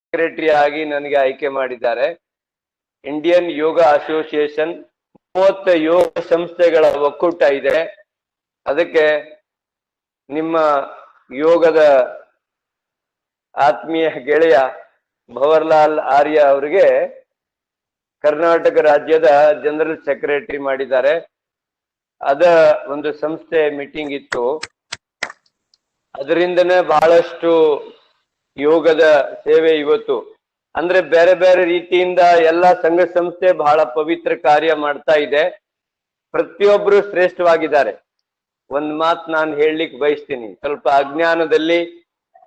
Secretary ಆಗಿ ನನಗೆ ಆಯ್ಕೆ ಮಾಡಿದ್ದಾರೆ. ಇಂಡಿಯನ್ ಯೋಗ ಅಸೋಸಿಯೇಷನ್ 30 ಯೋಗ ಸಂಸ್ಥೆಗಳ ಒಕ್ಕೂಟ ಇದೆ. ಅದಕ್ಕೆ ನಿಮ್ಮ ಯೋಗದ ಆತ್ಮೀಯ ಗೆಳೆಯ ಭವರ್ಲಾಲ್ ಆರ್ಯ ಅವರಿಗೆ ಕರ್ನಾಟಕ ರಾಜ್ಯದ ಜನರಲ್ ಸೆಕ್ರೆಟರಿ ಮಾಡಿದ್ದಾರೆ. ಅದ ಒಂದು ಸಂಸ್ಥೆ ಮೀಟಿಂಗ್ ಇತ್ತು. ಅದರಿಂದನೇ ಬಹಳಷ್ಟು ಯೋಗದ ಸೇವೆ ಇವತ್ತು ಅಂದ್ರೆ ಬೇರೆ ಬೇರೆ ರೀತಿಯಿಂದ ಎಲ್ಲಾ ಸಂಘ ಸಂಸ್ಥೆ ಬಹಳ ಪವಿತ್ರ ಕಾರ್ಯ ಮಾಡ್ತಾ ಇದೆ. ಪ್ರತಿಯೊಬ್ರು ಶ್ರೇಷ್ಠವಾಗಿದ್ದಾರೆ. ಒಂದ್ ಮಾತು ನಾನು ಹೇಳಲಿಕ್ಕೆ ಬಯಸ್ತೀನಿ. ಸ್ವಲ್ಪ ಅಜ್ಞಾನದಲ್ಲಿ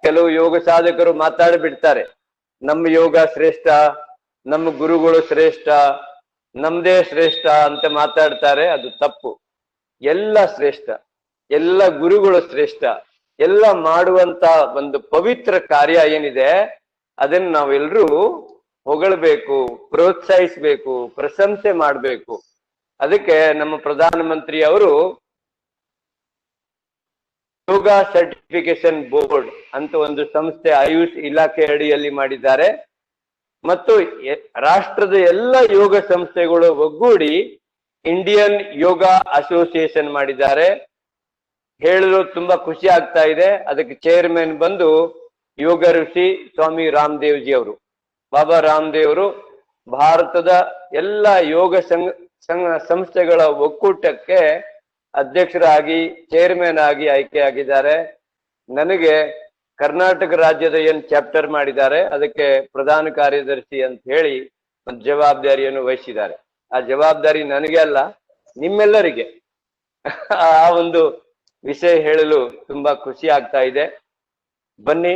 ಕೆಲವು ಯೋಗ ಸಾಧಕರು ಮಾತಾಡ್ಬಿಡ್ತಾರೆ, ನಮ್ಮ ಯೋಗ ಶ್ರೇಷ್ಠ, ನಮ್ಮ ಗುರುಗಳು ಶ್ರೇಷ್ಠ, ನಮ್ದೇ ಶ್ರೇಷ್ಠ ಅಂತ ಮಾತಾಡ್ತಾರೆ. ಅದು ತಪ್ಪು. ಎಲ್ಲ ಶ್ರೇಷ್ಠ, ಎಲ್ಲ ಗುರುಗಳು ಶ್ರೇಷ್ಠ. ಎಲ್ಲ ಮಾಡುವಂತ ಒಂದು ಪವಿತ್ರ ಕಾರ್ಯ ಏನಿದೆ ಅದನ್ನ ನಾವೆಲ್ಲರೂ ಹೊಗಳಬೇಕು, ಪ್ರೋತ್ಸಾಹಿಸ್ಬೇಕು, ಪ್ರಶಂಸೆ ಮಾಡಬೇಕು. ಅದಕ್ಕೆ ನಮ್ಮ ಪ್ರಧಾನಮಂತ್ರಿ ಅವರು ಯೋಗ ಸರ್ಟಿಫಿಕೇಶನ್ ಬೋರ್ಡ್ ಅಂತ ಒಂದು ಸಂಸ್ಥೆ ಆಯುಷ್ ಇಲಾಖೆ ಅಡಿಯಲ್ಲಿ ಮಾಡಿದ್ದಾರೆ. ಮತ್ತು ರಾಷ್ಟ್ರದ ಎಲ್ಲ ಯೋಗ ಸಂಸ್ಥೆಗಳು ಒಗ್ಗೂಡಿ ಇಂಡಿಯನ್ ಯೋಗ ಅಸೋಸಿಯೇಷನ್ ಮಾಡಿದ್ದಾರೆ. ಹೇಳಲು ತುಂಬಾ ಖುಷಿ ಆಗ್ತಾ ಇದೆ. ಅದಕ್ಕೆ ಚೇರ್ಮನ್ ಬಂದು ಯೋಗ ಋಷಿ ಸ್ವಾಮಿ ರಾಮದೇವ್ಜಿ ಅವರು. ಬಾಬಾ ರಾಮದೇವರು ಭಾರತದ ಎಲ್ಲ ಯೋಗ ಸಂಸ್ಥೆಗಳ ಒಕ್ಕೂಟಕ್ಕೆ ಅಧ್ಯಕ್ಷರಾಗಿ ಚೇರ್ಮನ್ ಆಗಿ ಆಯ್ಕೆಯಾಗಿದ್ದಾರೆ. ನನಗೆ ಕರ್ನಾಟಕ ರಾಜ್ಯದ ಏನ್ ಚಾಪ್ಟರ್ ಮಾಡಿದ್ದಾರೆ ಅದಕ್ಕೆ ಪ್ರಧಾನ ಕಾರ್ಯದರ್ಶಿ ಅಂತ ಹೇಳಿ ಒಂದು ಜವಾಬ್ದಾರಿಯನ್ನು ವಹಿಸಿದ್ದಾರೆ. ಆ ಜವಾಬ್ದಾರಿ ನನಗೆ ಅಲ್ಲ, ನಿಮ್ಮೆಲ್ಲರಿಗೆ. ಆ ಒಂದು ವಿಷಯ ಹೇಳಲು ತುಂಬಾ ಖುಷಿ ಆಗ್ತಾ ಇದೆ. ಬನ್ನಿ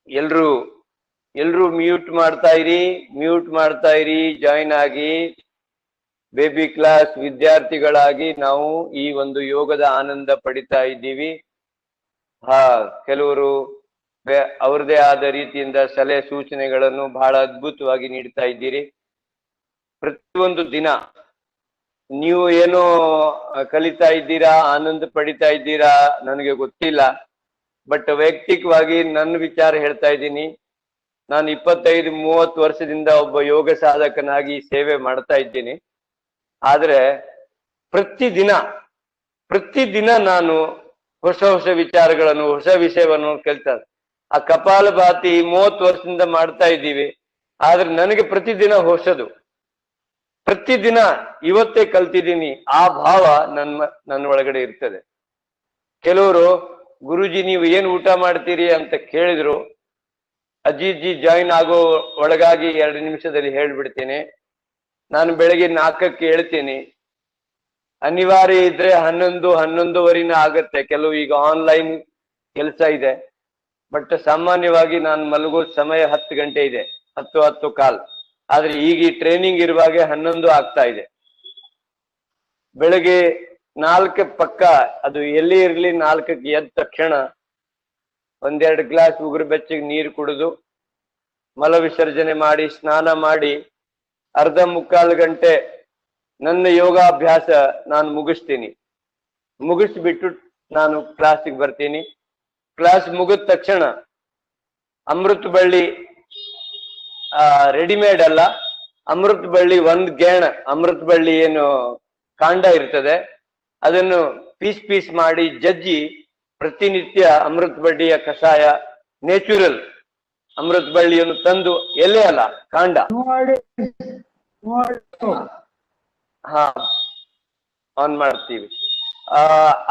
ಎಲ್ರು ಮ್ಯೂಟ್ ಮಾಡ್ತಾ ಇರಿ, ಜಾಯಿನ್ ಆಗಿ. ಬೇಬಿ ಕ್ಲಾಸ್ ವಿದ್ಯಾರ್ಥಿಗಳಾಗಿ ನಾವು ಈ ಒಂದು ಯೋಗದ ಆನಂದ ಪಡಿತಾ ಇದ್ದೀವಿ. ಕೆಲವರು ಅವ್ರದೇ ಆದ ರೀತಿಯಿಂದ ಸಲಹೆ ಸೂಚನೆಗಳನ್ನು ಬಹಳ ಅದ್ಭುತವಾಗಿ ನೀಡ್ತಾ ಇದ್ದೀರಿ. ಪ್ರತಿಯೊಂದು ದಿನ ನೀವು ಏನೋ ಕಲಿತಾ ಇದ್ದೀರಾ, ಆನಂದ ಪಡಿತಾ ಇದ್ದೀರಾ ನನಗೆ ಗೊತ್ತಿಲ್ಲ. ಬಟ್ ವೈಯಕ್ತಿಕವಾಗಿ ನನ್ನ ವಿಚಾರ ಹೇಳ್ತಾ ಇದ್ದೀನಿ. ನಾನು 25-30 ವರ್ಷದಿಂದ ಒಬ್ಬ ಯೋಗ ಸಾಧಕನಾಗಿ ಸೇವೆ ಮಾಡ್ತಾ ಇದ್ದೀನಿ. ಆದ್ರೆ ಪ್ರತಿದಿನ ನಾನು ಹೊಸ ವಿಚಾರಗಳನ್ನು, ಹೊಸ ವಿಷಯವನ್ನು ಕಲಿತಾ. ಆ ಕಪಾಲಭಾತಿ 30 ವರ್ಷದಿಂದ ಮಾಡ್ತಾ ಇದ್ದೀವಿ. ಆದ್ರೆ ನನಗೆ ಪ್ರತಿದಿನ ಹೊಸದು. ಪ್ರತಿದಿನ ಇವತ್ತೇ ಕಲ್ತಿದ್ದೀನಿ. ಆ ಭಾವ ನನ್ನ ಒಳಗಡೆ ಇರ್ತದೆ. ಕೆಲವರು ಗುರುಜಿ ನೀವು ಏನು ಊಟ ಮಾಡ್ತೀರಿ ಅಂತ ಕೇಳಿದ್ರು. ಅಜ್ಜಿ ಜಾಯಿನ್ ಆಗೋ ಒಳಗಾಗಿ 2 ನಿಮಿಷದಲ್ಲಿ ಹೇಳ್ಬಿಡ್ತೀನಿ. ನಾನು ಬೆಳಗ್ಗೆ 4ಕ್ಕೆ ಹೇಳ್ತೀನಿ. ಅನಿವಾರ್ಯ ಇದ್ರೆ 11-11:15 ಆಗತ್ತೆ. ಕೆಲವು ಈಗ ಆನ್ಲೈನ್ ಕೆಲಸ ಇದೆ. ಬಟ್ ಸಾಮಾನ್ಯವಾಗಿ ನಾನು ಮಲಗೋ ಸಮಯ 10 ಗಂಟೆ ಇದೆ, 10-10:15. ಆದ್ರೆ ಈಗ ಈ ಟ್ರೈನಿಂಗ್ ಇರುವಾಗೆ 11 ಆಗ್ತಾ ಇದೆ. ಬೆಳಗ್ಗೆ 4 ಪಕ್ಕ, ಅದು ಎಲ್ಲಿ ಇರ್ಲಿ 4ಕ್ಕೆ ಎದ್ದ ತಕ್ಷಣ 1-2 ಗ್ಲಾಸ್ ಉಗುರು ಬೆಚ್ಚಗೆ ನೀರು ಕುಡಿದು ಮಲ ವಿಸರ್ಜನೆ ಮಾಡಿ, ಸ್ನಾನ ಮಾಡಿ, ಅರ್ಧ-ಮುಕ್ಕಾಲು ಗಂಟೆ ನನ್ನ ಯೋಗಾಭ್ಯಾಸ ನಾನು ಮುಗಿಸ್ತೀನಿ. ಮುಗಿಸ್ಬಿಟ್ಟು ನಾನು ಕ್ಲಾಸಿಗೆ ಬರ್ತೀನಿ. ಕ್ಲಾಸ್ ಮುಗಿದ ತಕ್ಷಣ ಅಮೃತ ಬಳ್ಳಿ, ರೆಡಿಮೇಡ್ ಅಲ್ಲ, ಅಮೃತ ಬಳ್ಳಿ ಒಂದು ಗೇಣ, ಅಮೃತ ಬಳ್ಳಿ ಏನು ಕಾಂಡ ಇರ್ತದೆ ಅದನ್ನು ಪೀಸ್ ಮಾಡಿ ಜಜ್ಜಿ ಪ್ರತಿನಿತ್ಯ ಅಮೃತ ಬಳ್ಳಿಯ ಕಷಾಯ, ನ್ಯಾಚುರಲ್ ಅಮೃತ ಬಳ್ಳಿಯನ್ನು ತಂದು, ಎಲೆ ಅಲ್ಲ ಕಾಂಡ, ಆನ್ ಮಾಡ್ತೀವಿ.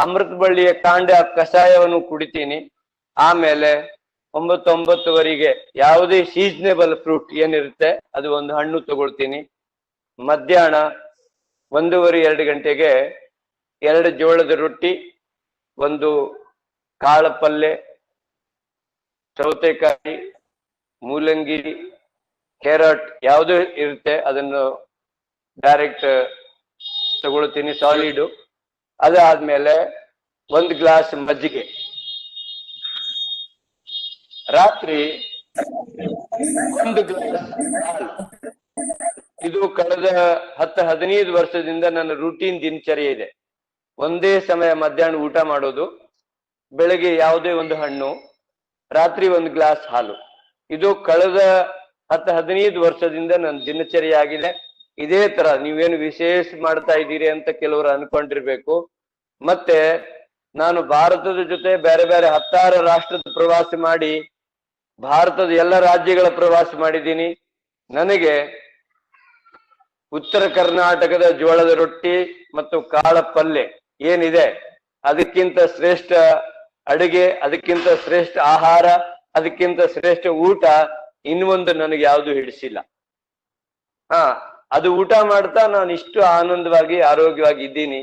ಅಮೃತ ಬಳ್ಳಿಯ ಕಾಂಡ ಕಷಾಯವನ್ನು ಕುಡಿತೀನಿ. ಆಮೇಲೆ 9-9:30 ಯಾವುದೇ ಸೀಸನೇಬಲ್ ಫ್ರೂಟ್ ಏನಿರುತ್ತೆ ಅದು ಒಂದು ಹಣ್ಣು ತಗೊಳ್ತೀನಿ. ಮಧ್ಯಾಹ್ನ 1:30-2 ಗಂಟೆಗೆ 2 ಜೋಳದ ರೊಟ್ಟಿ, 1 ಕಾಳು ಪಲ್ಯ, ಸೌತೆಕಾಯಿ, ಮೂಲಂಗಿ, ಕ್ಯಾರೆಟ್ ಯಾವುದು ಇರುತ್ತೆ ಅದನ್ನು ಡೈರೆಕ್ಟ್ ತಗೊಳ್ತೀನಿ, ಸಾಲಿಡ್. ಅದಾದ್ಮೇಲೆ 1 ಗ್ಲಾಸ್ ಮಜ್ಜಿಗೆ. ರಾತ್ರಿ 1 ಗ್ಲಾಸ್ ಹಾಲು. ಇದು ಕಳೆದ 10-15 ವರ್ಷದಿಂದ ನನ್ನ ರೂಟೀನ್ ದಿನಚರ್ಯ ಇದೆ. ಒಂದೇ ಸಮಯ ಮಧ್ಯಾಹ್ನ ಊಟ ಮಾಡೋದು, ಬೆಳಗ್ಗೆ ಯಾವುದೇ ಒಂದು ಹಣ್ಣು, ರಾತ್ರಿ 1 ಗ್ಲಾಸ್ ಹಾಲು. ಇದು ಕಳೆದ 10-15 ವರ್ಷದಿಂದ ನನ್ನ ದಿನಚರಿ ಆಗಿದೆ. ಇದೇ ತರ ನೀವೇನು ವಿಶೇಷ ಮಾಡ್ತಾ ಇದ್ದೀರಿ ಅಂತ ಕೆಲವರು ಅನ್ಕೊಂಡಿರ್ಬೇಕು. ಮತ್ತೆ ನಾನು ಭಾರತದ ಜೊತೆ ಬೇರೆ ಬೇರೆ 16 ರಾಷ್ಟ್ರದ ಪ್ರವಾಸ ಮಾಡಿ ಭಾರತದ ಎಲ್ಲ ರಾಜ್ಯಗಳ ಪ್ರವಾಸ ಮಾಡಿದ್ದೀನಿ. ನನಗೆ ಉತ್ತರ ಕರ್ನಾಟಕದ ಜೋಳದ ರೊಟ್ಟಿ ಮತ್ತು ಕಾಳ ಪಲ್ಯ ಏನಿದೆ ಅದಕ್ಕಿಂತ ಶ್ರೇಷ್ಠ ಅಡುಗೆ, ಅದಕ್ಕಿಂತ ಶ್ರೇಷ್ಠ ಆಹಾರ, ಅದಕ್ಕಿಂತ ಶ್ರೇಷ್ಠ ಊಟ ಇನ್ನೊಂದು ನನಗೆ ಯಾವುದು ಹಿಡಿಸಿಲ್ಲ. ಅದು ಊಟ ಮಾಡ್ತಾ ನಾನು ಇಷ್ಟು ಆನಂದವಾಗಿ ಆರೋಗ್ಯವಾಗಿ ಇದ್ದೀನಿ.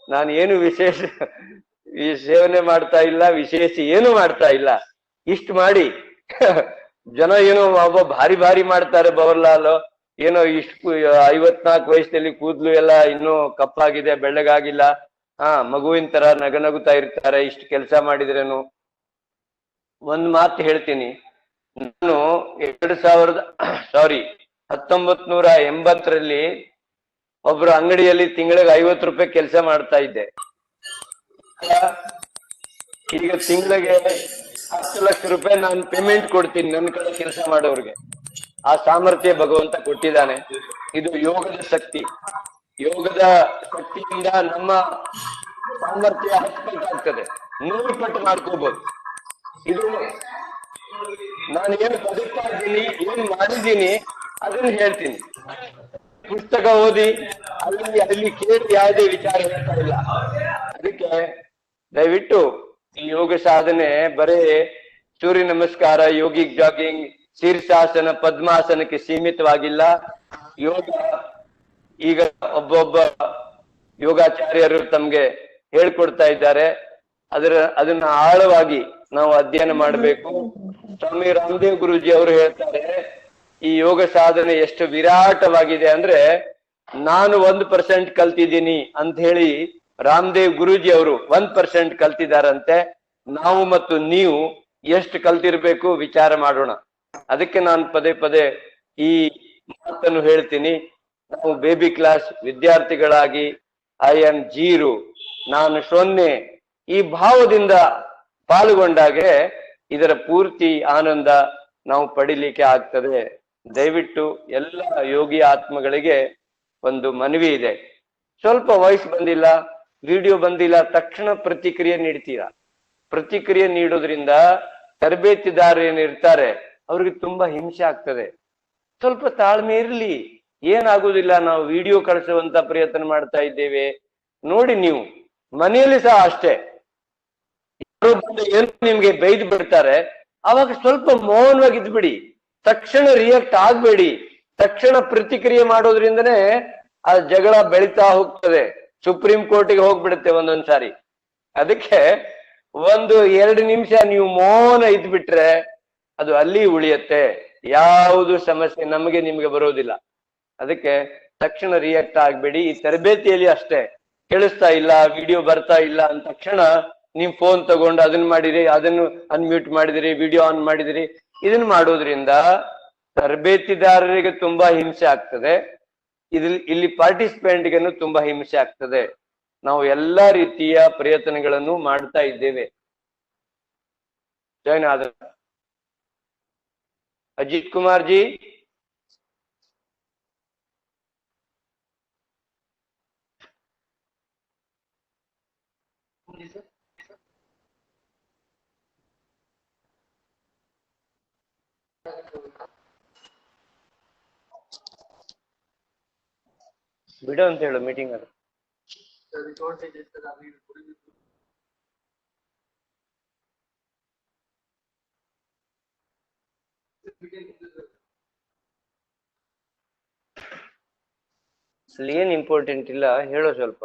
ನಾನು ಏನು ವಿಶೇಷ ಸೇವನೆ ಮಾಡ್ತಾ ಇಲ್ಲ, ವಿಶೇಷ ಏನು ಮಾಡ್ತಾ ಇಲ್ಲ. ಇಷ್ಟು ಮಾಡಿ ಜನ ಏನೋ ಒಬ್ಬ ಭಾರಿ ಭಾರಿ ಮಾಡ್ತಾರೆ ಬವರ್ಲಾಲ್, ಏನೋ ಇಷ್ಟು 54 ವಯಸ್ಸಲ್ಲಿ ಕೂದ್ಲು ಎಲ್ಲ ಇನ್ನೂ ಕಪ್ಪಾಗಿದೆ, ಬೆಳ್ಳಗಾಗಿಲ್ಲ, ಮಗುವಿನ ತರ ನಗನಗುತ್ತಾ ಇರ್ತಾರೆ ಇಷ್ಟು ಕೆಲಸ ಮಾಡಿದ್ರೇನು. ಒಂದ್ ಮಾತು ಹೇಳ್ತೀನಿ, ನಾನು 1980ರಲ್ಲಿ ಒಬ್ರು ಅಂಗಡಿಯಲ್ಲಿ ತಿಂಗಳಿಗೆ 50 ರೂಪಾಯಿ ಕೆಲಸ ಮಾಡ್ತಾ ಇದ್ದೆ. ಈಗ ತಿಂಗಳಿಗೆ 10 ಲಕ್ಷ ರೂಪಾಯಿ ನಾನು ಪೇಮೆಂಟ್ ಕೊಡ್ತೀನಿ ನನ್ನ ಕಡೆ ಕೆಲಸ ಮಾಡೋರಿಗೆ. ಆ ಸಾಮರ್ಥ್ಯ ಭಗವಂತ ಕೊಟ್ಟಿದ್ದಾನೆ. ಇದು ಯೋಗದ ಶಕ್ತಿ. ಯೋಗದ ಶಕ್ತಿಯಿಂದ ನಮ್ಮ ಸಾಮರ್ಥ್ಯ 10 ಪಟ್ಟು ಆಗ್ತದೆ, 100 ಪಟ್ಟು ಮಾಡ್ಕೋಬಹುದು. ಇದು ನಾನು ಏನು ಬದುಕ್ತಾ ಇದ್ದೀನಿ, ಏನ್ ಮಾಡಿದ್ದೀನಿ ಅದನ್ನ ಹೇಳ್ತೀನಿ. ಪುಸ್ತಕ ಓದಿ ಅಲ್ಲಿ ಕೇಳಿ ಯಾವುದೇ ವಿಚಾರ ಹೇಳ್ತಾ ಇಲ್ಲ. ಅದಕ್ಕೆ ದಯವಿಟ್ಟು ಈ ಯೋಗ ಸಾಧನೆ ಬರೇ ಸೂರ್ಯ ನಮಸ್ಕಾರ, ಯೋಗಿಕ್ ಜಾಗಿಂಗ್, ಶೀರ್ಷಾಸನ, ಪದ್ಮಾಸನಕ್ಕೆ ಸೀಮಿತವಾಗಿಲ್ಲ. ಯೋಗ ಈಗ ಒಬ್ಬೊಬ್ಬ ಯೋಗಾಚಾರ್ಯರು ತಮ್ಗೆ ಹೇಳ್ಕೊಡ್ತಾ ಇದ್ದಾರೆ. ಅದನ್ನ ಆಳವಾಗಿ ನಾವು ಅಧ್ಯಯನ ಮಾಡಬೇಕು. ಸ್ವಾಮಿ ರಾಮದೇವ್ ಗುರೂಜಿ ಅವರು ಹೇಳ್ತಾರೆ, ಈ ಯೋಗ ಸಾಧನೆ ಎಷ್ಟು ವಿರಾಟವಾಗಿದೆ ಅಂದ್ರೆ ನಾನು 1% ಕಲ್ತಿದ್ದೀನಿ ಅಂತ ಹೇಳಿ ರಾಮದೇವ್ ಗುರೂಜಿ ಅವರು 1% ಕಲ್ತಿದಾರಂತೆ. ನಾವು ಮತ್ತು ನೀವು ಎಷ್ಟು ಕಲ್ತಿರ್ಬೇಕು ವಿಚಾರ ಮಾಡೋಣ. ಅದಕ್ಕೆ ನಾನು ಪದೇ ಪದೇ ಈ ಮಾತನ್ನು ಹೇಳ್ತೀನಿ. ನಾವು ಬೇಬಿ ಕ್ಲಾಸ್ ವಿದ್ಯಾರ್ಥಿಗಳಾಗಿ ಐ ಆಮ್ 0, ನಾನು 0 ಈ ಭಾವದಿಂದ ಪಾಲ್ಗೊಂಡಾಗೆ ಇದರ ಪೂರ್ತಿ ಆನಂದ ನಾವು ಪಡಿಲಿಕ್ಕೆ ಆಗ್ತದೆ. ದಯವಿಟ್ಟು ಎಲ್ಲ ಯೋಗಿ ಆತ್ಮಗಳಿಗೆ ಒಂದು ಮನವಿ ಇದೆ. ಸ್ವಲ್ಪ ವಾಯ್ಸ್ ಬಂದಿಲ್ಲ, ವಿಡಿಯೋ ಬಂದಿಲ್ಲ, ತಕ್ಷಣ ಪ್ರತಿಕ್ರಿಯೆ ನೀಡ್ತೀರಾ. ಪ್ರತಿಕ್ರಿಯೆ ನೀಡೋದ್ರಿಂದ ತರಬೇತಿದಾರರು ಏನಿರ್ತಾರೆ ಅವ್ರಿಗೆ ತುಂಬಾ ಹಿಂಸೆ ಆಗ್ತದೆ. ಸ್ವಲ್ಪ ತಾಳ್ಮೆ ಇರ್ಲಿ, ಏನಾಗುದಿಲ್ಲ. ನಾವು ವಿಡಿಯೋ ಕಳಿಸುವಂತ ಪ್ರಯತ್ನ ಮಾಡ್ತಾ ಇದ್ದೇವೆ. ನೋಡಿ, ನೀವು ಮನೆಯಲ್ಲಿ ಸಹ ಅಷ್ಟೇ, ಏನು ನಿಮ್ಗೆ ಬೈದು ಬಿಡ್ತಾರೆ, ಅವಾಗ ಸ್ವಲ್ಪ ಮೌನವಾಗಿದ್ದು ಬಿಡಿ. ತಕ್ಷಣ ರಿಯಾಕ್ಟ್ ಆಗ್ಬೇಡಿ. ತಕ್ಷಣ ಪ್ರತಿಕ್ರಿಯೆ ಮಾಡೋದ್ರಿಂದನೇ ಆ ಜಗಳ ಬೆಳೀತಾ ಹೋಗ್ತದೆ, ಸುಪ್ರೀಂ ಕೋರ್ಟಿಗೆ ಹೋಗ್ಬಿಡುತ್ತೆ ಒಂದೊಂದ್ ಸಾರಿ. ಅದಕ್ಕೆ 1-2 ನಿಮಿಷ ನೀವು ಮೌನ ಇದ್ಬಿಟ್ರೆ ಅದು ಅಲ್ಲಿ ಉಳಿಯತ್ತೆ. ಯಾವುದು ಸಮಸ್ಯೆ ನಮಗೆ ನಿಮ್ಗೆ ಬರೋದಿಲ್ಲ. ಅದಕ್ಕೆ ತಕ್ಷಣ ರಿಯಾಕ್ಟ್ ಆಗ್ಬೇಡಿ. ಈ ತರಬೇತಿಯಲ್ಲಿ ಅಷ್ಟೇ, ಕೇಳಿಸ್ತಾ ಇಲ್ಲ, ವಿಡಿಯೋ ಬರ್ತಾ ಇಲ್ಲ ಅಂದ ತಕ್ಷಣ ನೀವು ಫೋನ್ ತಗೊಂಡು ಅದನ್ನ ಮಾಡಿರಿ, ಅದನ್ನು ಅನ್ಮ್ಯೂಟ್ ಮಾಡಿದಿರಿ, ವಿಡಿಯೋ ಆನ್ ಮಾಡಿದಿರಿ. ಇದನ್ನ ಮಾಡೋದ್ರಿಂದ ತರಬೇತಿದಾರರಿಗೆ ತುಂಬಾ ಹಿಂಸೆ ಆಗ್ತದೆ, ಇಲ್ಲಿ ಪಾರ್ಟಿಸಿಪೆಂಟ್ಗೆನು ತುಂಬಾ ಹಿಂಸೆ ಆಗ್ತದೆ. ನಾವು ಎಲ್ಲಾ ರೀತಿಯ ಪ್ರಯತ್ನಗಳನ್ನು ಮಾಡ್ತಾ ಇದ್ದೇವೆ. ಜಾಯ್ನ್ ಆದ ಅಜಿತ್ ಕುಮಾರ್ ಜಿ, ಬಿಡು ಅಂತ ಹೇಳು ಮೀಟಿಂಗ್ ಅದು. ಏನ್ ಇಂಪಾರ್ಟೆಂಟ್ ಇಲ್ಲ, ಹೇಳೋ ಸ್ವಲ್ಪ.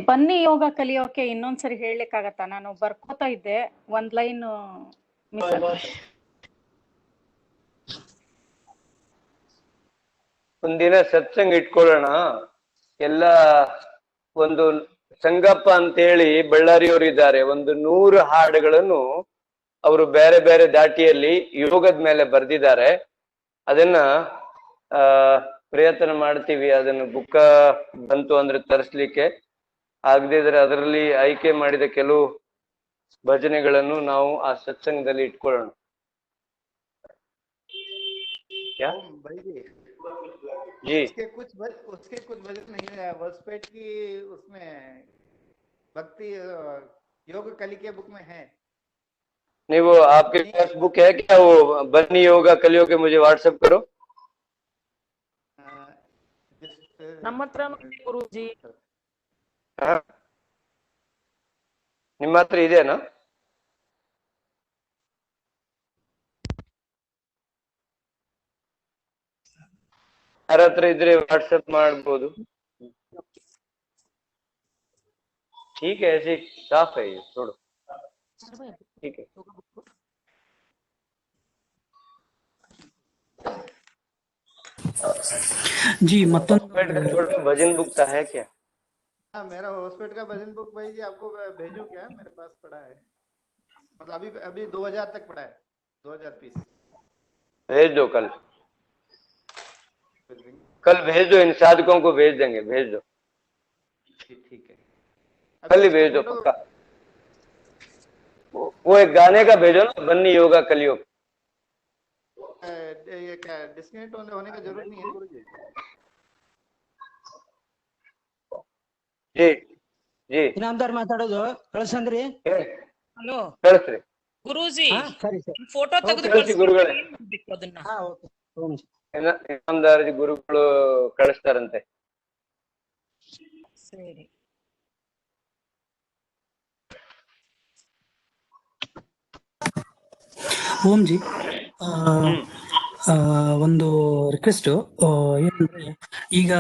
ಬನ್ನಿ ಯೋಗ ಕಲಿಯೋಕೆ ಇನ್ನೊಂದ್ಸರಿ ಹೇಳಲಿಕ್ಕಾಗತ್ತಾ? ನಾನು ಬರ್ಕೋತಾ ಇದ್ದೆ, ಒಂದ್ ಲೈನ್ ಮಿಸ್ ಆಗಿದೆ. ಒಂದಿನ ಸತ್ಸಂಗ ಇಟ್ಕೊಳ್ಳೋಣ ಎಲ್ಲ. ಒಂದು ಸಂಗಪ್ಪ ಅಂತೇಳಿ ಬಳ್ಳಾರಿಯವರು ಇದ್ದಾರೆ, ಒಂದು 100 ಹಾಡುಗಳನ್ನು ಅವರು ಬೇರೆ ಬೇರೆ ದಾಟಿಯಲ್ಲಿ ಯೋಗದ ಮೇಲೆ ಬರ್ದಿದ್ದಾರೆ. ಅದನ್ನ ಪ್ರಯತ್ನ ಮಾಡ್ತೀವಿ. ಅದನ್ನು ಬುಕ್ಕ ಬಂತು ಅಂದ್ರೆ ತರಿಸ್ಲಿಕ್ಕೆ, ಆಗದಿದ್ರೆ ಅದರಲ್ಲಿ ಆಯ್ಕೆ ಮಾಡಿದ ಕೆಲವು ಭಜನೆಗಳನ್ನು ನಾವು ಆ ಸತ್ಸಂಗದಲ್ಲಿ ಇಟ್ಕೊಳ್ಳೋಣ. जी उसके कुछ भजन नहीं है, वर्सपेट की उसमें भक्ति योग कली के बुक में है। नहीं, वो आपके पास बुक है क्या? वो बन्नी योगा कलियोगे मुझे व्हाट्सएप करो। ನಮ್ಮ ಹತ್ರ ಗುರುಜಿ. ನಿಮ್ಮ ಹತ್ರ ಇದೆನಾ? ಯಾರ ಹತ್ರ ಇದ್ರೆ व्हाट्सएप ಮಾಡ್ಬೋದು. ठीक है, ऐसे साफ है ये, छोड़ो। ठीक है जी। मतलब भजन बुक का है क्या? हाँ, मेरा हॉस्पिटल का भजन बुक भाई जी आपको भेजूं क्या? मेरे पास पड़ा है, मतलब अभी 2000 तक पड़ा है, 2000 पीस भेज दो। कल भेज दो, इन साधकों को भेज देंगे, भेज दो। ठीक है, कल ही भेज दो पक्का। वो एक गाने का भेजो ना, बन्नी योगा कलियोग। ये क्या डिस्कनेक्ट होने का जरूरत नहीं है गुरुजी? जी जी, इनामदार ಮಾತಾಡೋದು ಕಳ್ಸಂದ್ರಿ. ಹಲೋ ಕಳಿಸ್ರಿ ಗುರೂಜಿ, ಸರಿ ಸರಿ. ಫೋಟೋ ತೆಗೆದು ಕಳಿಸಿ ಗುರುಗಳೇ. ಅದನ್ನ. ಹಾ ಓಕೆ. ಇನಾಮದಾರಿ ಗುರುಗಳು ಕಳಿಸ್ತಾರಂತೆ. ಸರಿ. ಓಂ ಜಿ, ಒಂದು ರಿಕ್ವೆಸ್ಟ್ ಏನಂದ್ರೆ, ಈಗ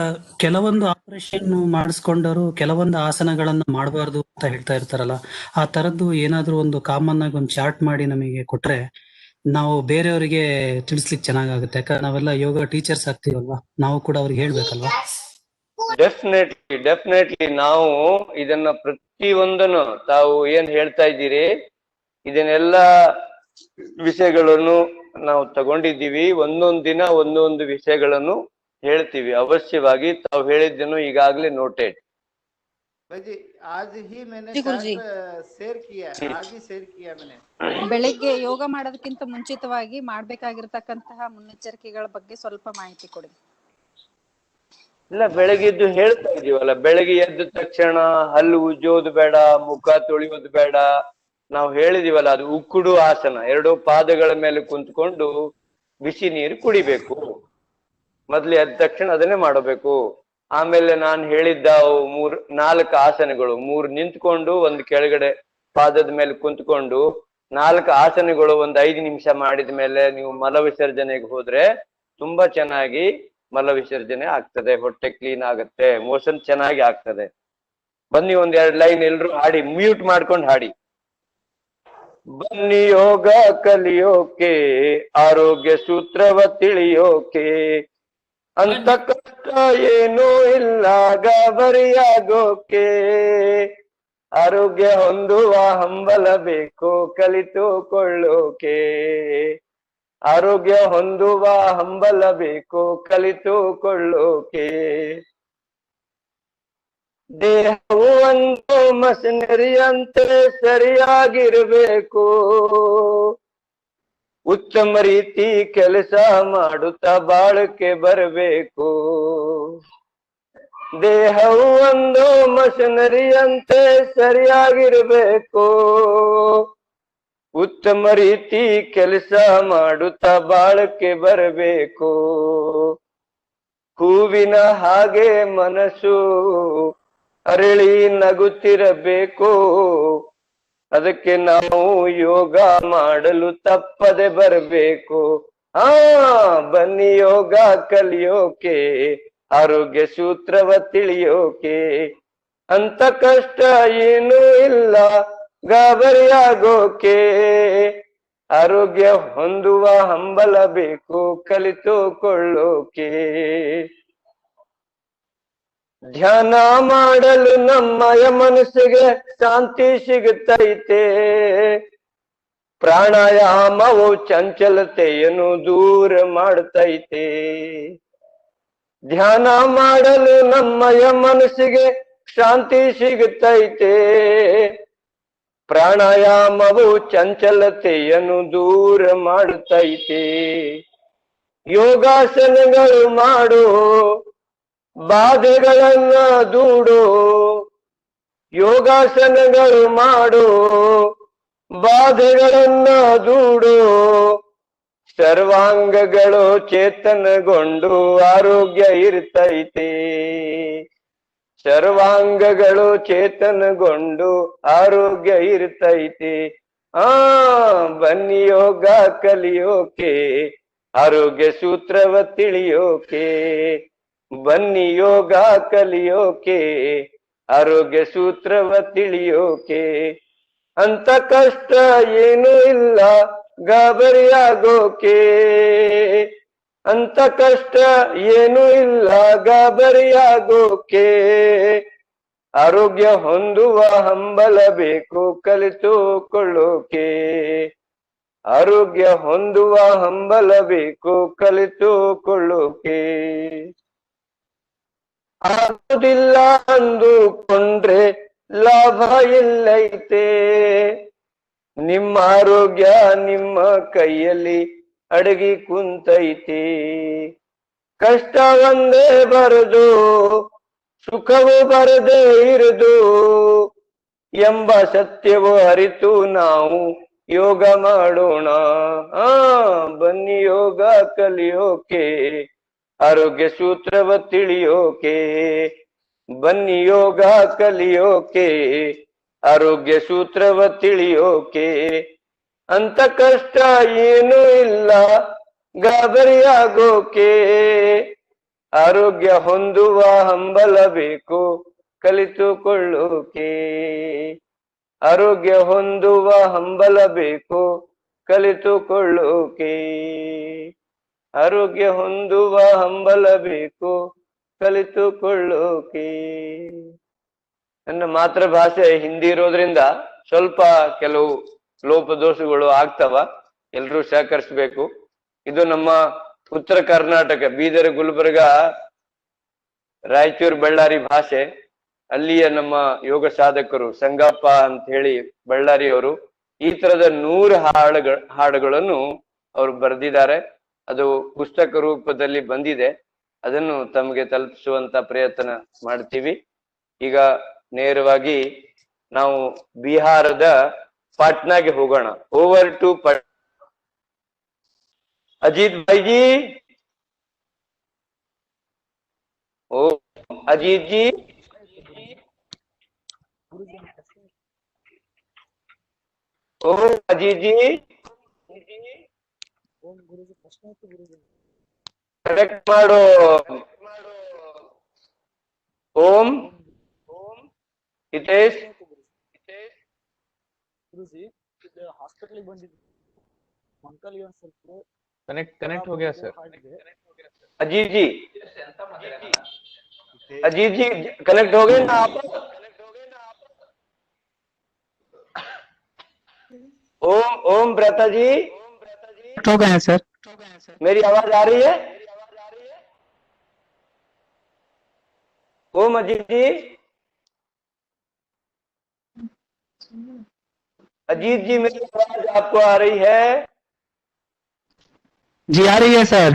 ಕೆಲವೊಂದು ಆಪರೇಷನ್ ಮಾಡಿಸ್ಕೊಂಡವರು ಕೆಲವೊಂದು ಆಸನಗಳನ್ನ ಮಾಡಬಾರ್ದು ಅಂತ ಹೇಳ್ತಾ ಇರ್ತಾರಲ್ಲ, ಆ ತರದ್ದು ಏನಾದ್ರೂ ಒಂದು ಕಾಮನ್ ಆಗಿ ಒಂದು ಚಾರ್ಟ್ ಮಾಡಿ ನಮಗೆ ಕೊಟ್ರೆ ನಾವು ಬೇರೆಯವರಿಗೆ ತಿಳಿಸ್ಲಿಕ್ಕೆ ಚೆನ್ನಾಗುತ್ತೆ. ಯಾಕಂದ್ರೆ ನಾವೆಲ್ಲ ಯೋಗ ಟೀಚರ್ಸ್ ಆಗ್ತೀವಲ್ವಾ, ನಾವು ಕೂಡ ಅವ್ರಿಗೆ ಹೇಳ್ಬೇಕಲ್ವಾ. ಡೆಫಿನೆಟ್ಲಿ ನಾವು ಇದನ್ನ ಪ್ರತಿಯೊಂದನ್ನು ತಾವು ಏನ್ ಹೇಳ್ತಾ ಇದ್ದೀರಿ ಇದನ್ನೆಲ್ಲ ವಿಷಯಗಳನ್ನು ನಾವು ತಗೊಂಡಿದ್ದೀವಿ. ಒಂದೊಂದು ದಿನ ಒಂದೊಂದು ವಿಷಯಗಳನ್ನು ಹೇಳ್ತೀವಿ ಅವಶ್ಯವಾಗಿ. ತಾವು ಹೇಳಿದ್ದನ್ನು ಈಗಾಗಲೇ ನೋಟೆಡ್. ಬೆಳಿಗ್ಗೆ ಯೋಗ ಮಾಡೋದಕ್ಕಿಂತ ಮುಂಚಿತವಾಗಿ ಮಾಡ್ಬೇಕಾಗಿರ್ತಕ್ಕಂತಹ ಮುನ್ನೆಚ್ಚರಿಕೆಗಳ ಬಗ್ಗೆ ಸ್ವಲ್ಪ ಮಾಹಿತಿ ಕೊಡಿ. ಇಲ್ಲ, ಬೆಳಗ್ಗೆದ್ದು ಹೇಳ್ತಾ ಇದೀವಲ್ಲ, ಬೆಳಗ್ಗೆ ಎದ್ದ ತಕ್ಷಣ ಹಲ್ಲು ಉಜ್ಜೋದು ಬೇಡ, ಮುಖ ತೊಳೆಯೋದು ಬೇಡ. ನಾವು ಹೇಳಿದೀವಲ್ಲ, ಅದು ಉಕ್ಕುಡು ಆಸನ. 2 ಪಾದಗಳ ಮೇಲೆ ಕುಂತ್ಕೊಂಡು ಬಿಸಿ ನೀರು ಕುಡಿಬೇಕು. ಮೊದ್ಲು ಎದ್ದ ತಕ್ಷಣ ಅದನ್ನೇ ಮಾಡಬೇಕು. ಆಮೇಲೆ ನಾನು ಹೇಳಿದ್ದ 4 ಆಸನಗಳು, 3 ನಿಂತ್ಕೊಂಡು 1 ಕೆಳಗಡೆ ಪಾದದ ಮೇಲೆ ಕುಂತ್ಕೊಂಡು 4 ಆಸನಗಳು 5 ನಿಮಿಷ ಮಾಡಿದ ಮೇಲೆ ನೀವು ಮಲ ವಿಸರ್ಜನೆಗೆ ಹೋದ್ರೆ ತುಂಬಾ ಚೆನ್ನಾಗಿ ಮಲ ವಿಸರ್ಜನೆ ಆಗ್ತದೆ, ಹೊಟ್ಟೆ ಕ್ಲೀನ್ ಆಗುತ್ತೆ, ಮೋಷನ್ ಚೆನ್ನಾಗಿ ಆಗ್ತದೆ. ಬನ್ನಿ 1-2 ಲೈನ್ ಎಲ್ರು ಹಾಡಿ, ಮ್ಯೂಟ್ ಮಾಡ್ಕೊಂಡು ಹಾಡಿ. ಬನ್ನಿ ಯೋಗ ಕಲಿಯೋಕೆ, ಆರೋಗ್ಯ ಸೂತ್ರವ ತಿಳಿಯೋಕೆ, ಅಂತ ಕಷ್ಟ ಏನೂ ಇಲ್ಲ ಗಾಬರಿಯಾಗೋಕೆ. ಆರೋಗ್ಯ ಹೊಂದುವ ಹಂಬಲ ಬೇಕು ಕಲಿತುಕೊಳ್ಳೋಕೆ. ಆರೋಗ್ಯ ಹೊಂದುವ ಹಂಬಲ ಬೇಕು ಕಲಿತುಕೊಳ್ಳೋಕೆ. ದೇಹವು ಒಂದು ಮಷಿನರಿಯಂತೆ ಸರಿಯಾಗಿರ್ಬೇಕು, ಉತ್ತಮ ರೀತಿ ಕೆಲಸ ಮಾಡುತ್ತಾ ಬಾಳಕ್ಕೆ ಬರಬೇಕು. ದೇಹವು ಒಂದು ಮಷಿನರಿಯಂತೆ ಸರಿಯಾಗಿರ್ಬೇಕು, ಉತ್ತಮ ರೀತಿ ಕೆಲಸ ಮಾಡುತ್ತಾ ಬಾಳಕ್ಕೆ ಬರಬೇಕು. ಹೂವಿನ ಹಾಗೆ ಮನಸ್ಸು ಅರಳಿ ನಗುತ್ತಿರಬೇಕು, ಅದಕ್ಕೆ ನಾವು ಯೋಗ ಮಾಡಲು ತಪ್ಪದೆ ಬರಬೇಕು. ಬನ್ನಿ ಯೋಗ ಕಲಿಯೋಕೆ, ಆರೋಗ್ಯ ಸೂತ್ರವ ತಿಳಿಯೋಕೆ. ಅಂತ ಕಷ್ಟ ಏನೂ ಇಲ್ಲ ಗಾಬರಿಯಾಗೋಕೆ. ಆರೋಗ್ಯ ಹೊಂದುವ ಹಂಬಲ ಬೇಕು ಕಲಿತುಕೊಳ್ಳೋಕೆ. ಧ್ಯಾನ ಮಾಡಲು ನಮ್ಮಯ ಮನಸ್ಸಿಗೆ ಶಾಂತಿ ಸಿಗುತ್ತೈತೆ. ಪ್ರಾಣಾಯಾಮವು ಚಂಚಲತೆಯನ್ನು ದೂರ ಮಾಡ್ತೈತೆ. ಧ್ಯಾನ ಮಾಡಲು ನಮ್ಮಯ ಮನಸ್ಸಿಗೆ ಶಾಂತಿ ಸಿಗುತ್ತೈತೆ. ಪ್ರಾಣಾಯಾಮವು ಚಂಚಲತೆಯನ್ನು ದೂರ ಮಾಡುತ್ತೈತೆ. ಯೋಗಾಸನಗಳು ಮಾಡು ಬಾಧೆಗಳನ್ನ ದೂಡು. ಯೋಗಾಸನಗಳು ಮಾಡು ಬಾಧೆಗಳನ್ನ ದೂಡು. ಸರ್ವಾಂಗಗಳು ಚೇತನಗೊಂಡು ಆರೋಗ್ಯ ಇರ್ತೈತೆ. ಸರ್ವಾಂಗಗಳು ಚೇತನಗೊಂಡು ಆರೋಗ್ಯ ಇರ್ತೈತೆ. ಬನ್ನಿ ಯೋಗ ಕಲಿಯೋಕೆ ಆರೋಗ್ಯ ಸೂತ್ರವ ತಿಳಿಯೋಕೆ. ಬನ್ನಿ ಯೋಗ ಕಲಿಯೋಕೆ ಆರೋಗ್ಯ ಸೂತ್ರವ ತಿಳಿಯೋಕೆ. ಅಂತ ಕಷ್ಟ ಏನೂ ಇಲ್ಲ ಗಾಬರಿಯಾಗೋಕೆ. ಅಂತ ಕಷ್ಟ ಏನೂ ಇಲ್ಲ ಗಾಬರಿಯಾಗೋಕೆ. ಆರೋಗ್ಯ ಹೊಂದುವ ಹಂಬಲ ಬೇಕು ಕಲಿತುಕೊಳ್ಳೋಕೆ. ಆರೋಗ್ಯ ಹೊಂದುವ ಹಂಬಲ ಬೇಕು ಕಲಿತುಕೊಳ್ಳೋಕೆ. ಆಗುವುದಿಲ್ಲ ಅಂದುಕೊಂಡ್ರೆ ಲಾಭ ಎಲ್ಲೈತೆ. ನಿಮ್ಮ ಆರೋಗ್ಯ ನಿಮ್ಮ ಕೈಯಲ್ಲಿ ಅಡಗಿ ಕುಂತೈತಿ. ಕಷ್ಟ ಒಂದೇ ಬರದು ಸುಖವು ಬರದೇ ಇರದು ಎಂಬ ಸತ್ಯವು ಅರಿತು ನಾವು ಯೋಗ ಮಾಡೋಣ. ಬನ್ನಿ ಯೋಗ ಕಲಿಯೋಕೆ ಆರೋಗ್ಯ ಸೂತ್ರವ ತಿಳಿಯೋಕೆ. ಬನ್ನಿ ಯೋಗ ಕಲಿಯೋಕೆ ಆರೋಗ್ಯ ಸೂತ್ರವ ತಿಳಿಯೋಕೆ. ಅಂತ ಕಷ್ಟ ಏನೂ ಇಲ್ಲ ಗಾಬರಿಯಾಗೋಕೆ. ಆರೋಗ್ಯ ಹೊಂದುವ ಹಂಬಲ ಬೇಕು ಕಲಿತುಕೊಳ್ಳೋಕೆ. ಆರೋಗ್ಯ ಹೊಂದುವ ಹಂಬಲ ಬೇಕು ಕಲಿತುಕೊಳ್ಳೋಕೆ. ಆರೋಗ್ಯ ಹೊಂದುವ ಹಂಬಲ ಬೇಕು ಕಲಿತುಕೊಳ್ಳೋಕೆ. ನನ್ನ ಮಾತೃಭಾಷೆ ಹಿಂದಿ ಇರೋದ್ರಿಂದ ಸ್ವಲ್ಪ ಕೆಲವು ಲೋಪದೋಷಗಳು ಆಗ್ತವ. ಎಲ್ರೂ ಸಹಕರಿಸ್ಬೇಕು. ಇದು ನಮ್ಮ ಉತ್ತರ ಕರ್ನಾಟಕ ಬೀದರ್ ಗುಲ್ಬರ್ಗ ರಾಯಚೂರು ಬಳ್ಳಾರಿ ಭಾಷೆ. ಅಲ್ಲಿಯ ನಮ್ಮ ಯೋಗ ಸಾಧಕರು ಸಂಗಪ್ಪ ಅಂತ ಹೇಳಿ ಬಳ್ಳಾರಿಯವರು ಈ ತರದ 100 ಹಾಡುಗಳನ್ನು ಅವರು ಬರೆದಿದ್ದಾರೆ. ಅದು ಪುಸ್ತಕ ರೂಪದಲ್ಲಿ ಬಂದಿದೆ. ಅದನ್ನು ತಮಗೆ ತಲುಪಿಸುವಂತ ಪ್ರಯತ್ನ ಮಾಡ್ತೀವಿ. ಈಗ ನೇರವಾಗಿ ನಾವು ಬಿಹಾರದ ಪಾಟ್ನಾಗೆ ಹೋಗೋಣ. ಓವರ್ ಟು अजीत भाई जी। ओ अजीत जी, ओ अजीत जी करेक्ट माडो। ओम हितेश ಗುರುಜಿ ಇದು ಹಾಸ್ಪಿಟಲ್ ಬಂದಿದ್ದು ಮಂಕಲ್ ಒಂದು ಸ್ವಲ್ಪ कनेक्ट हो गया सर। अजीत जी, अजीत जी कनेक्ट हो गए ना आप? ओम ओम ब्रता जी हो गए हैं सर। मेरी आवाज आ रही है? ओम अजीत जी, अजीत जी मेरी आवाज आपको आ रही है? जी आ रही है सर।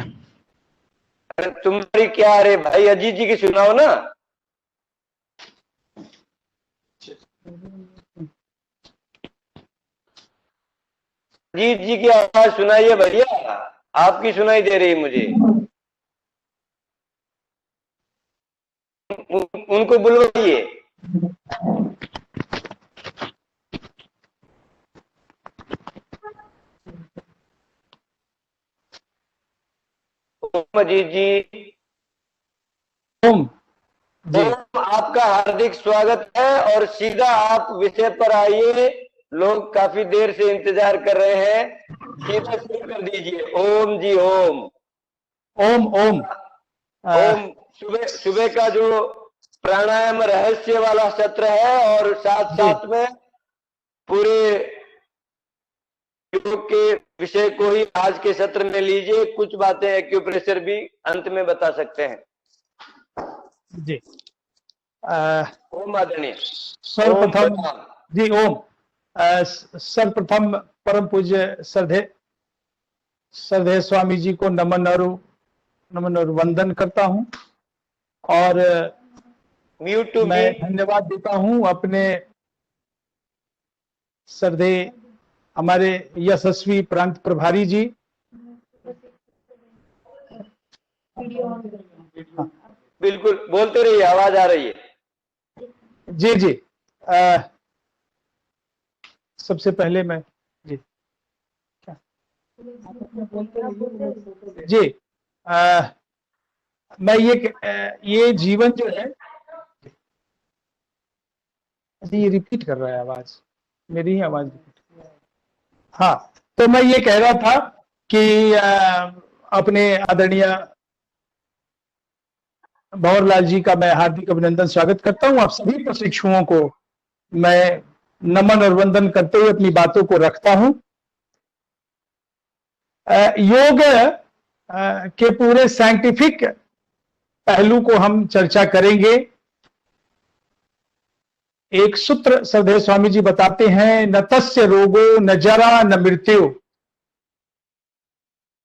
अरे तुम्हारी क्या आ रही भाई? अजीत जी की सुनाओ ना। अजीत जी की आवाज सुनाइए भैया, आपकी सुनाई दे रही मुझे। उनको बुलवाइए। ओम अजीत जी, ओम जी ओम आपका आपका हार्दिक स्वागत है और सीधा आप विषय पर आइए। लोग काफी देर से इंतजार कर रहे हैं, सीधा शुरू कर दीजिए। ओम जी ओम। ओम ओम। ओम सुबह का जो प्राणायाम रहस्य वाला सत्र है और साथ साथ में पूरे योग के विषय को ही आज के सत्र में लीजिए। कुछ बातें एक्यूप्रेशर भी अंत में बता सकते हैं जी। ओम आदरणीय। सर्वप्रथम जी ओम। सर्वप्रथम परम पूज्य श्रद्धेय स्वामी जी को नमन और वंदन करता हूं और म्यूट टू मैं धन्यवाद देता हूं अपने श्रद्धेय हमारे यशस्वी प्रांत प्रभारी जी। बिल्कुल बोलते रहिए, आवाज आ रही है। जी जी। सबसे पहले मैं जी क्या जी मैं ये जीवन जो है ये रिपीट कर रहा है आवाज, मेरी ही आवाज रिपीट। हाँ, तो मैं ये कह रहा था कि अपने आदरणीय भंवरलाल जी का मैं हार्दिक अभिनंदन स्वागत करता हूं। आप सभी प्रशिक्षुओं को मैं नमन और वंदन करते हुए अपनी बातों को रखता हूं। योग के पूरे साइंटिफिक पहलू को हम चर्चा करेंगे। एक सूत्र श्रद्धेय स्वामी जी बताते हैं, न तस्य रोगो न जरा न मृत्यु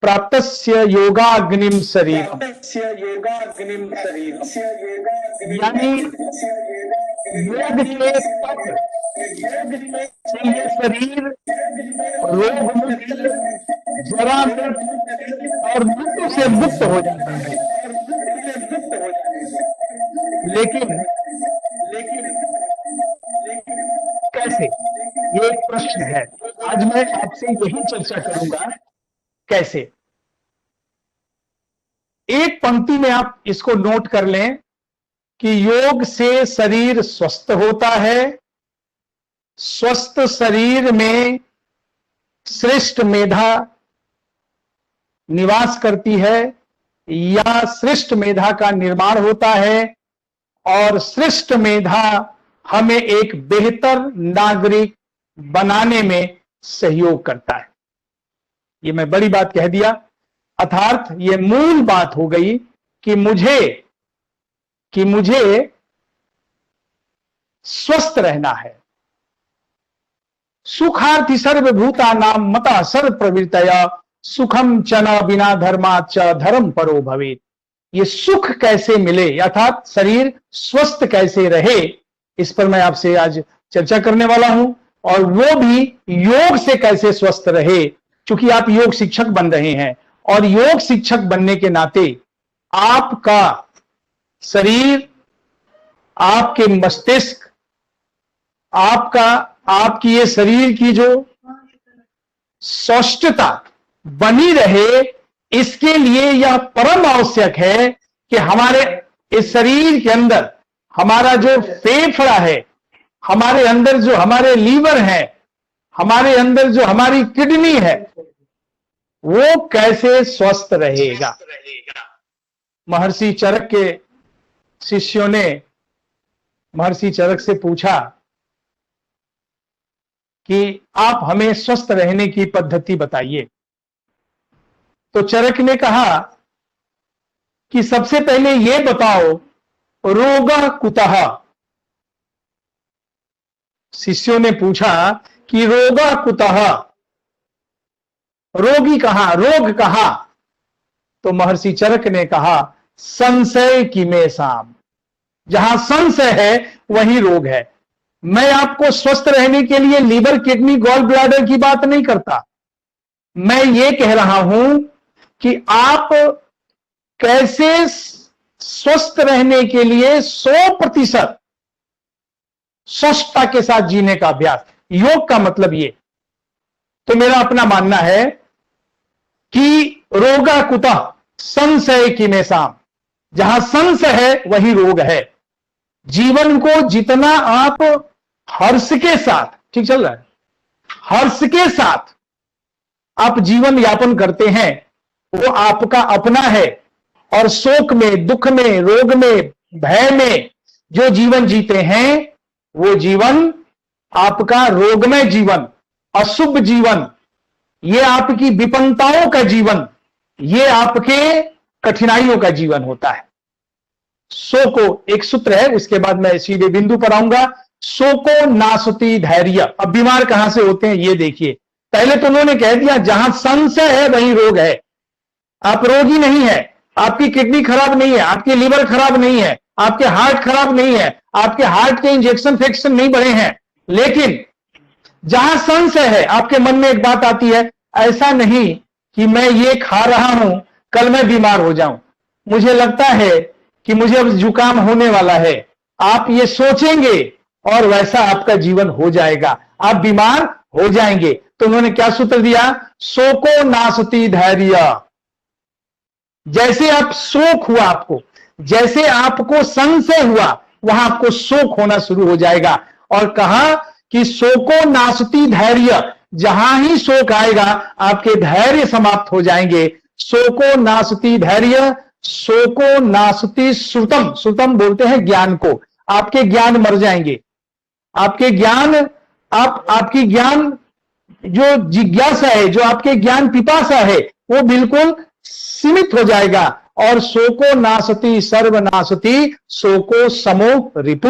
प्राप्तस्य योगाग्निम शरीर। यानी योग के तत्व से ये शरीर रोग मुक्त, जरा मुक्त और मृत्यु से मुक्त हो जाता है। लेकिन कैसे, ये एक प्रश्न है। आज मैं आपसे यही चर्चा करूंगा, कैसे। एक पंक्ति में आप इसको नोट कर लें कि योग से शरीर स्वस्थ होता है। स्वस्थ शरीर में श्रेष्ठ मेधा निवास करती है या श्रेष्ठ मेधा का निर्माण होता है और श्रेष्ठ मेधा हमें एक बेहतर नागरिक बनाने में सहयोग करता है। ये मैं बड़ी बात कह दिया, अर्थात ये मूल बात हो गई कि मुझे स्वस्थ रहना है। सुखार्थी सर्वभूता नाम मता सर्व प्रवृत्तया सुखम चना बिना धर्माच धर्म परो भवेत्। ये सुख कैसे मिले, अर्थात शरीर स्वस्थ कैसे रहे, इस पर मैं आपसे आज चर्चा करने वाला हूं। और वो भी योग से कैसे स्वस्थ रहे, क्योंकि आप योग शिक्षक बन रहे हैं और योग शिक्षक बनने के नाते आपका शरीर, आपके मस्तिष्क, आपकी ये शरीर की जो स्वस्थता बनी रहे, इसके लिए यह परम आवश्यक है कि हमारे इस शरीर के अंदर हमारा जो फेफड़ा है, हमारे अंदर जो हमारे लीवर है, हमारे अंदर जो हमारी किडनी है, वो कैसे स्वस्थ रहेगा। महर्षि चरक के शिष्यों ने महर्षि चरक से पूछा कि आप हमें स्वस्थ रहने की पद्धति बताइए। तो चरक ने कहा कि सबसे पहले ये बताओ, रोगः कुतः। शिष्यों ने पूछा कि रोगः कुतः, रोगी कहां, रोग कहां। तो महर्षि चरक ने कहा, संशय किमेषाम्। जहां संशय है वही रोग है। मैं आपको स्वस्थ रहने के लिए लीवर, किडनी, गॉल ब्लैडर की बात नहीं करता। मैं ये कह रहा हूं कि आप कैसे स्वस्थ रहने के लिए 100% स्वस्थता के साथ जीने का अभ्यास। योग का मतलब ये। तो मेरा अपना मानना है कि रोगा कुतः संशय किमेषाम्। जहां संशय है वही रोग है। जीवन को जितना आप हर्ष के साथ, ठीक चल रहा है, हर्ष के साथ आप जीवन यापन करते हैं वो आपका अपना है। और शोक में, दुख में, रोग में, भय में जो जीवन जीते हैं वो जीवन आपका रोगमय जीवन, अशुभ जीवन, ये आपकी विपन्नताओं का जीवन, ये आपके कठिनाइयों का जीवन होता है। सो को एक सूत्र है, उसके बाद मैं सीधे बिंदु पर आऊंगा। सो को नासती धैर्य। अब बीमार कहां से होते हैं ये देखिए। पहले तो उन्होंने कह दिया जहां संशय है वहीं रोग है। आप रोगी नहीं है, आपकी किडनी खराब नहीं है, आपकी लीवर खराब नहीं है, आपके हार्ट खराब नहीं है, आपके हार्ट के इंजेक्शन फेक्शन नहीं बढ़े हैं, लेकिन जहां संशय है आपके मन में एक बात आती है, ऐसा नहीं कि मैं ये खा रहा हूं कल मैं बीमार हो जाऊं, मुझे लगता है कि मुझे अब जुकाम होने वाला है। आप ये सोचेंगे और वैसा आपका जीवन हो जाएगा, आप बीमार हो जाएंगे। तो उन्होंने क्या सूत्र दिया? शोको नासती धैर्य। जैसे आप शोक हुआ आपको, जैसे आपको संशय हुआ, वहां आपको शोक होना शुरू हो जाएगा। और कहा कि शोको नासती धैर्य, जहां ही शोक आएगा आपके धैर्य समाप्त हो जाएंगे। शोको नासती धैर्य, शोको नासती श्रुतम। श्रुतम बोलते हैं ज्ञान को। आपके ज्ञान मर जाएंगे, आपके ज्ञान, आपकी ज्ञान जो जिज्ञासा है, जो आपके ज्ञान पिपासा है, वो बिल्कुल सीमित हो जाएगा। और शोको नासती सर्वनासती, शोको समो रिपु।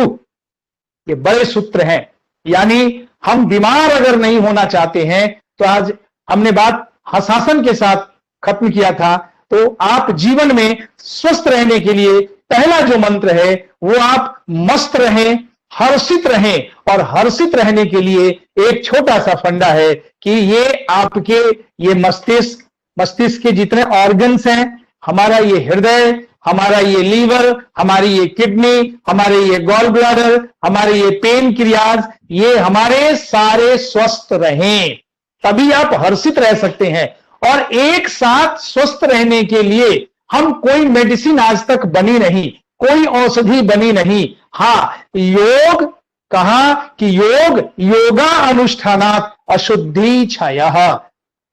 ये बड़े सूत्र हैं। यानी हम बीमार अगर नहीं होना चाहते हैं, तो आज हमने बात हसासन के साथ खत्म किया था। तो आप जीवन में स्वस्थ रहने के लिए पहला जो मंत्र है वो आप मस्त रहें, हर्षित रहें। और हर्षित रहने के लिए एक छोटा सा फंडा है कि ये आपके ये मस्तिष्क के जितने ऑर्गन्स हैं, हमारा ये हृदय, हमारा ये लीवर, हमारी ये किडनी, हमारे ये गॉल ब्लैडर, हमारे ये पेन क्रियाज, ये हमारे सारे स्वस्थ रहें, तभी आप हर्षित रह सकते हैं। और एक साथ स्वस्थ रहने के लिए हम कोई मेडिसिन आज तक बनी नहीं, कोई औषधि बनी नहीं। हाँ, योग कहा कि योगा अनुष्ठानात् अशुद्धि क्षयः।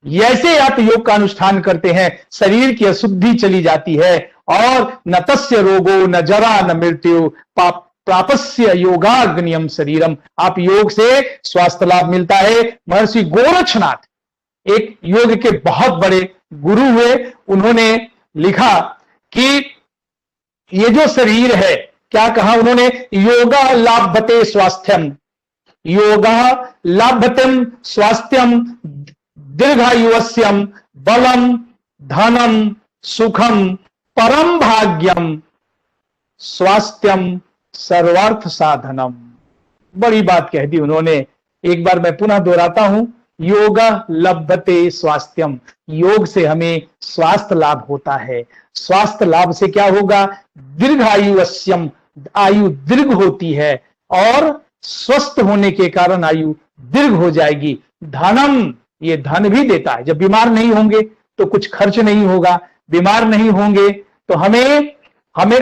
जैसे आप योग का अनुष्ठान करते हैं, शरीर की अशुद्धि चली जाती है। और न तस्य रोगो न जरा न मृत्यु प्रापस्य योगाग्नियम शरीरम। आप योग से स्वास्थ्य लाभ मिलता है। महर्षि गोरक्षनाथ एक योग के बहुत बड़े गुरु हुए, उन्होंने लिखा कि ये जो शरीर है, क्या कहा उन्होंने? योगा लाभते स्वास्थ्यम, योगा लाभतेम स्वास्थ्यम दीर्घायुष्यम बलम धनम सुखम परम भाग्यम स्वास्थ्यम सर्वार्थ साधनम। बड़ी बात कह दी उन्होंने। एक बार मैं पुनः दोहराता हूं, योगा लभते स्वास्थ्यम। योग से हमें स्वास्थ्य लाभ होता है। स्वास्थ्य लाभ से क्या होगा? दीर्घायुष्यम, आयु दीर्घ होती है। और स्वस्थ होने के कारण आयु दीर्घ हो जाएगी। धनम, ये धन भी देता है। जब बीमार नहीं होंगे तो कुछ खर्च नहीं होगा, बीमार नहीं होंगे तो हमें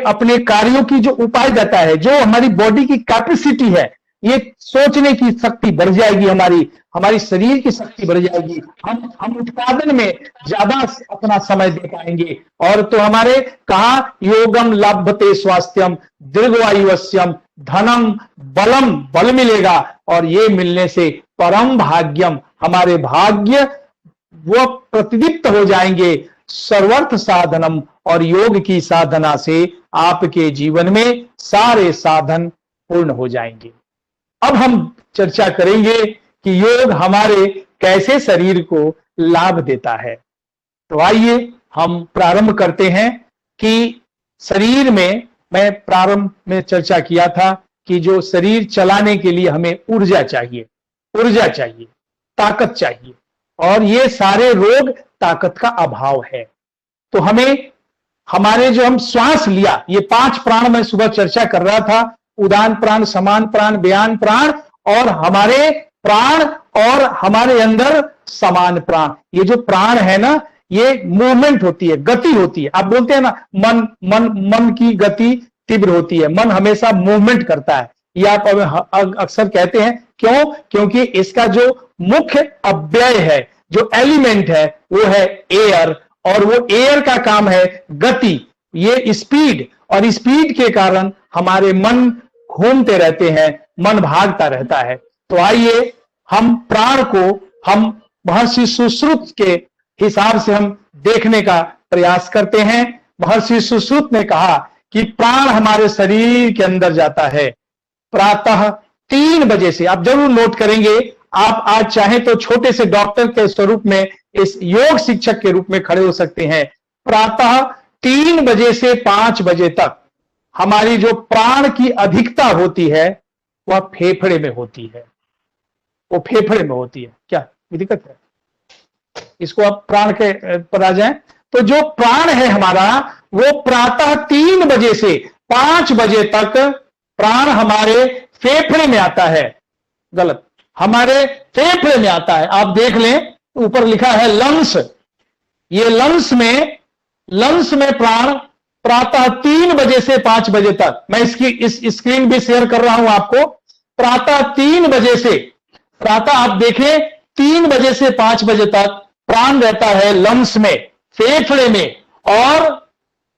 अपने कार्यों की जो उपाय देता है, जो हमारी बॉडी की कैपेसिटी है, ये सोचने की शक्ति बढ़ जाएगी, हमारी शरीर की शक्ति बढ़ जाएगी। हम उत्पादन में ज्यादा अपना समय दे पाएंगे। और तो हमारे कहा योगम लभते स्वास्थ्यम दीर्घायुष्यम धनम बलम, बल मिलेगा। और ये मिलने से परम भाग्यम, हमारे भाग्य वो प्रतिदीप्त हो जाएंगे। सर्वर्थ साधनम, और योग की साधना से आपके जीवन में सारे साधन पूर्ण हो जाएंगे। अब हम चर्चा करेंगे कि योग हमारे कैसे शरीर को लाभ देता है। तो आइए हम प्रारंभ करते हैं कि शरीर में, मैं प्रारंभ में चर्चा किया था कि जो शरीर चलाने के लिए हमें ऊर्जा चाहिए, ताकत चाहिए। और ये सारे रोग ताकत का अभाव है। तो हमें हमारे जो हम श्वास लिया, ये 5 प्राण मैं सुबह चर्चा कर रहा था, उदान प्राण, समान प्राण, व्यान प्राण, और हमारे प्राण और हमारे अंदर समान प्राण। ये जो प्राण है ना, ये मूवमेंट होती है, गति होती है। आप बोलते हैं ना मन की गति तीव्र होती है, मन हमेशा मूवमेंट करता है। ये आप अक्सर कहते हैं, क्यों? क्योंकि इसका जो मुख्य अव्यय है, जो एलिमेंट है, वो है एयर, और वो एयर का काम है गति, ये स्पीड, और स्पीड के कारण हमारे मन घूमते रहते हैं, मन भागता रहता है। तो आइए हम प्राण को हम महर्षि सुश्रुत के हिसाब से हम देखने का प्रयास करते हैं। महर्षि सुश्रुत ने कहा कि प्राण हमारे शरीर के अंदर जाता है प्रातः 3 बजे से। आप जरूर नोट करेंगे, आप आज चाहें तो छोटे से डॉक्टर के स्वरूप में इस योग शिक्षक के रूप में खड़े हो सकते हैं। प्रातः 3 बजे से 5 बजे तक हमारी जो प्राण की अधिकता होती है वह फेफड़े में होती है, वो फेफड़े में होती है। क्या दिक्कत है? इसको आप प्राण के पर आ जाएं तो जो प्राण है हमारा, वो प्रातः 3 बजे से 5 बजे तक प्राण हमारे फेफड़े में आता है। गलत, हमारे फेफड़े में आता है। आप देख लें, ऊपर लिखा है लंग्स, ये लंग्स में प्राण प्रातः 3 बजे से 5 बजे तक, मैं इसकी इस स्क्रीन भी शेयर कर रहा हूं आपको। प्रातः 3 बजे से, प्रातः आप देखें 3 बजे से 5 बजे तक प्राण रहता है लंग्स में, फेफड़े में। और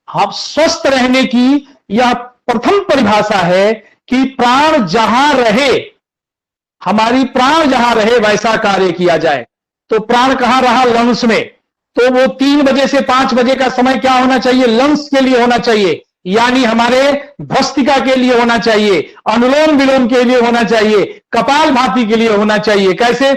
आप स्वस्थ रहने की यह प्रथम परिभाषा है कि प्राण जहां रहे, हमारी प्राण जहां रहे वैसा कार्य किया जाए। तो प्राण कहां रहा? लंग्स में। तो वो 3 बजे से 5 बजे का समय क्या होना चाहिए? लंग्स के लिए होना चाहिए, यानी हमारे भस्त्रिका के लिए होना चाहिए, अनुलोम विलोम के लिए होना चाहिए, कपाल भाती के लिए होना चाहिए। कैसे?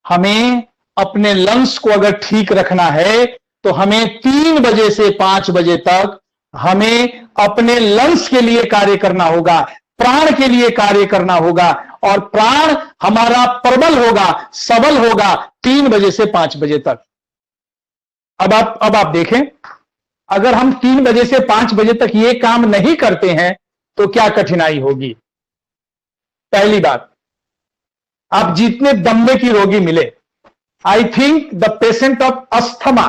हमें अपने लंग्स को अगर ठीक रखना है तो हमें 3 बजे से 5 बजे तक हमें अपने लंग्स के लिए कार्य करना होगा, प्राण के लिए कार्य करना होगा, और प्राण हमारा प्रबल होगा, सबल होगा 3 बजे से 5 बजे तक। अब आप देखें, अगर हम 3 बजे से 5 बजे तक ये काम नहीं करते हैं तो क्या कठिनाई होगी? पहली बात, आप जितने दम्बे की रोगी मिले, I think the patient of asthma,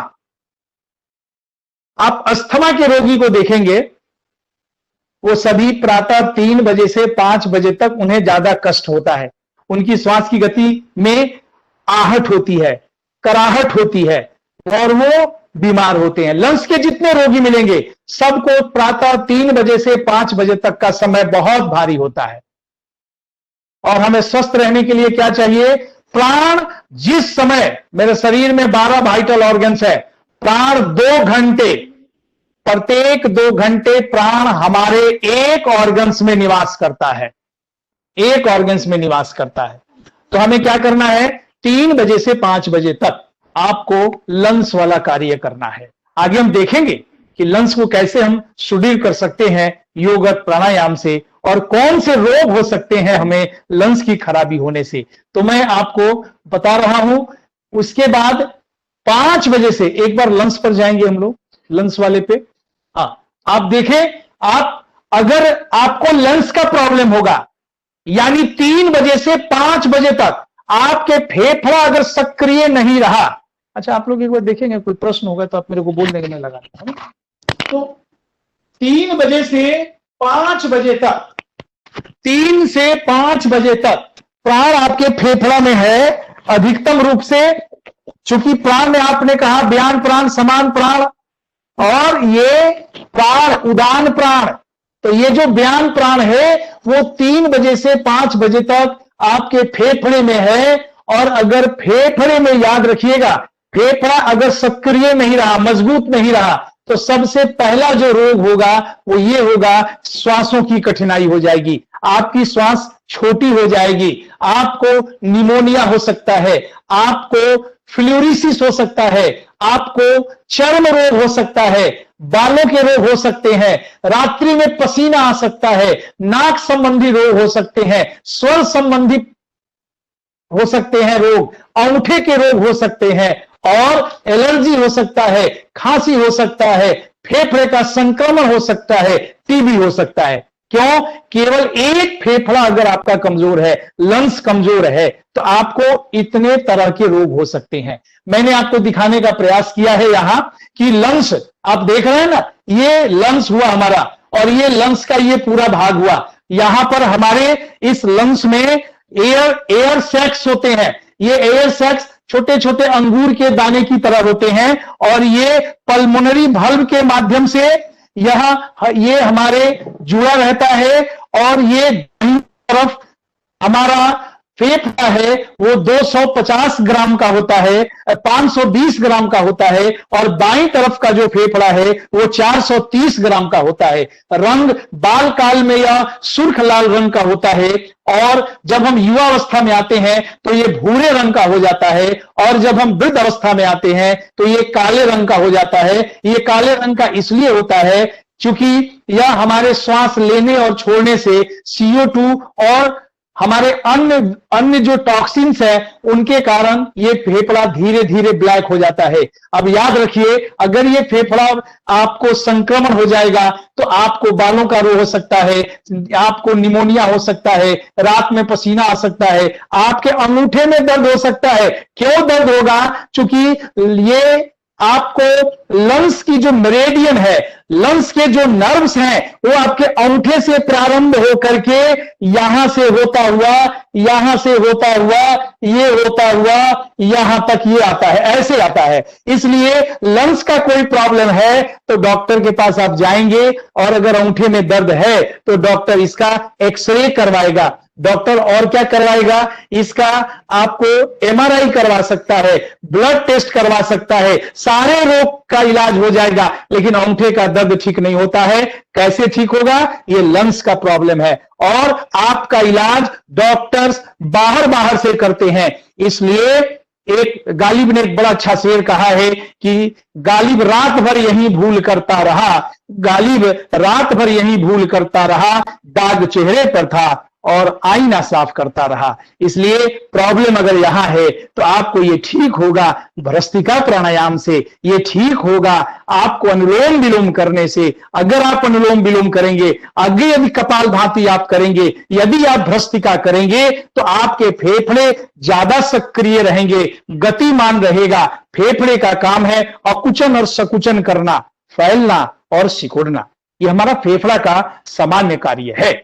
आप अस्थमा के रोगी को देखेंगे, वो सभी प्रातः 3 बजे से 5 बजे तक उन्हें ज्यादा कष्ट होता है। उनकी श्वास की गति में आहट होती है, कराहट होती है, और वो बीमार होते हैं। लंग्स के जितने रोगी मिलेंगे सबको प्रातः 3 बजे से 5 बजे तक का समय बहुत भारी होता है। और हमें स्वस्थ रहने के लिए क्या चाहिए? प्राण जिस समय, मेरे शरीर में 12 वाइटल ऑर्गन्स है, प्राण 2 घंटे, प्रत्येक 2 घंटे प्राण हमारे एक ऑर्गन्स में निवास करता है, एक ऑर्गन्स में निवास करता है। तो हमें क्या करना है? 3 बजे से 5 बजे तक आपको लंग्स वाला कार्य करना है। आगे हम देखेंगे कि लंग्स को कैसे हम सुदृढ़ कर सकते हैं योगत प्राणायाम से, और कौन से रोग हो सकते हैं हमें लंग्स की खराबी होने से। तो मैं आपको बता रहा हूं। उसके बाद 5 बजे से एक बार लंग्स पर जाएंगे हम लोग, लंग्स वाले पे। हाँ, आप देखें, आप अगर आपको लंग्स का प्रॉब्लम होगा, यानी 3 बजे से 5 बजे तक आपके फेफड़ा अगर सक्रिय नहीं रहा, अच्छा आप लोग एक बार देखेंगे, कोई प्रश्न होगा तो आप मेरे को बोल देंगे, मैं लगाता हूं। तो 3 बजे से 5 बजे तक, 3 से 5 बजे तक प्राण आपके फेफड़ा में है अधिकतम रूप से। चूंकि प्राण में आपने कहा व्यान प्राण, समान प्राण, और ये प्राण उदान प्राण, तो ये जो व्यान प्राण है वो 3 बजे से 5 बजे तक आपके फेफड़े में है। और अगर फेफड़े में, याद रखिएगा, फेफड़ा अगर सक्रिय नहीं रहा, मजबूत नहीं रहा, तो सबसे पहला जो रोग होगा वो ये होगा, श्वासों की कठिनाई हो जाएगी, आपकी श्वास छोटी हो जाएगी, आपको निमोनिया हो सकता है, आपको फ्लूरिसिस हो सकता है, आपको चर्म रोग हो सकता है, बालों के रोग हो सकते हैं, रात्रि में पसीना आ सकता है, नाक संबंधी रोग हो सकते हैं, स्वर संबंधी हो सकते हैं रोग, अंगूठे के रोग हो सकते हैं, और एलर्जी हो सकता है, खांसी हो सकता है, फेफड़े का संक्रमण हो सकता है, टीबी हो सकता है। क्यों? केवल एक फेफड़ा अगर आपका कमजोर है, लंग्स कमजोर है, तो आपको इतने तरह के रोग हो सकते हैं। मैंने आपको दिखाने का प्रयास किया है यहां कि लंग्स आप देख रहे हैं ना, ये लंग्स हुआ हमारा, और ये लंग्स का ये पूरा भाग हुआ। यहां पर हमारे इस लंग्स में एयर सैक्स होते हैं। ये एयर सैक्स छोटे छोटे अंगूर के दाने की तरह होते हैं, और ये पल्मोनरी वाल्व के माध्यम से ये हमारे जुड़ा रहता है। और ये दाईं तरफ हमारा फेफड़ा है वो 250 ग्राम का होता है, 520 ग्राम का होता है, और बाईं तरफ का जो फेफड़ा है वो 430 ग्राम का होता है। रंग बाल काल में यह सुर्ख लाल रंग का होता है, और जब हम युवा अवस्था में आते हैं तो ये भूरे रंग का हो जाता है, और जब हम वृद्ध अवस्था में आते हैं तो ये काले रंग का हो जाता है। ये काले रंग का इसलिए होता है क्योंकि यह हमारे श्वास लेने और छोड़ने से CO2 और हमारे अन्य जो टॉक्सिन्स है उनके कारण ये फेफड़ा धीरे धीरे ब्लैक हो जाता है। अब याद रखिए, अगर ये फेफड़ा आपको संक्रमण हो जाएगा तो आपको बालों का रोग हो सकता है, आपको निमोनिया हो सकता है, रात में पसीना आ सकता है, आपके अंगूठे में दर्द हो सकता है। क्यों दर्द होगा? क्योंकि ये आपको लंग्स की जो मेरिडियन है, लंग्स के जो नर्व्स हैं, वो आपके अंगूठे से प्रारंभ होकर के यहां से होता हुआ, यहां से होता हुआ, ये होता हुआ, यहां तक ये आता है, ऐसे आता है। इसलिए लंग्स का कोई प्रॉब्लम है तो डॉक्टर के पास आप जाएंगे, और अगर अंगूठे में दर्द है तो डॉक्टर इसका एक्सरे करवाएगा। डॉक्टर और क्या करवाएगा? इसका आपको MRI करवा सकता है, ब्लड टेस्ट करवा सकता है, सारे रोग का इलाज हो जाएगा, लेकिन अंगूठे का दर्द ठीक नहीं होता है। कैसे ठीक होगा? ये लंग्स का प्रॉब्लम है, और आपका इलाज डॉक्टर्स बाहर बाहर से करते हैं। इसलिए एक गालिब ने एक बड़ा अच्छा शेर कहा है कि गालिब रात भर यही भूल करता रहा, गालिब रात भर यही भूल करता रहा, दाग चेहरे पर था और आईना साफ करता रहा। इसलिए प्रॉब्लम अगर यहां है तो आपको ये ठीक होगा भ्रस्त्रिका प्राणायाम से, ये ठीक होगा आपको अनुलोम विलोम करने से। अगर आप अनुलोम विलोम करेंगे, आगे यदि कपाल भाती आप करेंगे, यदि आप भ्रस्त्रिका करेंगे, तो आपके फेफड़े ज्यादा सक्रिय रहेंगे, गतिमान रहेगा। फेफड़े का काम है अकुचन और सकुचन करना, फैलना और सिकुड़ना। ये हमारा फेफड़ा का सामान्य कार्य है।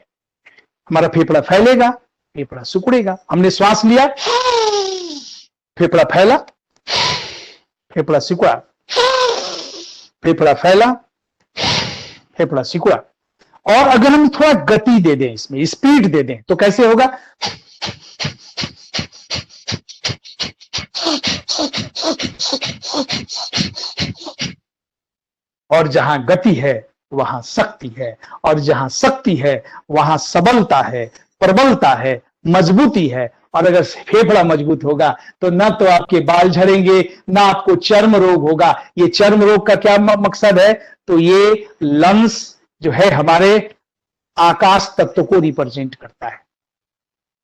हमारा फेफड़ा फैलेगा, फेफड़ा सिकुड़ेगा। हमने श्वास लिया, फेफड़ा फैला, फेफड़ा सिकुड़ा, फेफड़ा फैला, फेफड़ा सिकुड़ा। और अगर हम थोड़ा गति दे दें, इसमें स्पीड दे दें, तो कैसे होगा? और जहां गति है वहां शक्ति है, और जहां शक्ति है वहां सबलता है, प्रबलता है, मजबूती है। और अगर फेफड़ा मजबूत होगा तो ना तो आपके बाल झड़ेंगे, ना आपको चर्म रोग होगा। ये चर्म रोग का क्या मकसद है? तो ये लंग्स जो है हमारे आकाश तत्व को रिप्रेजेंट करता है।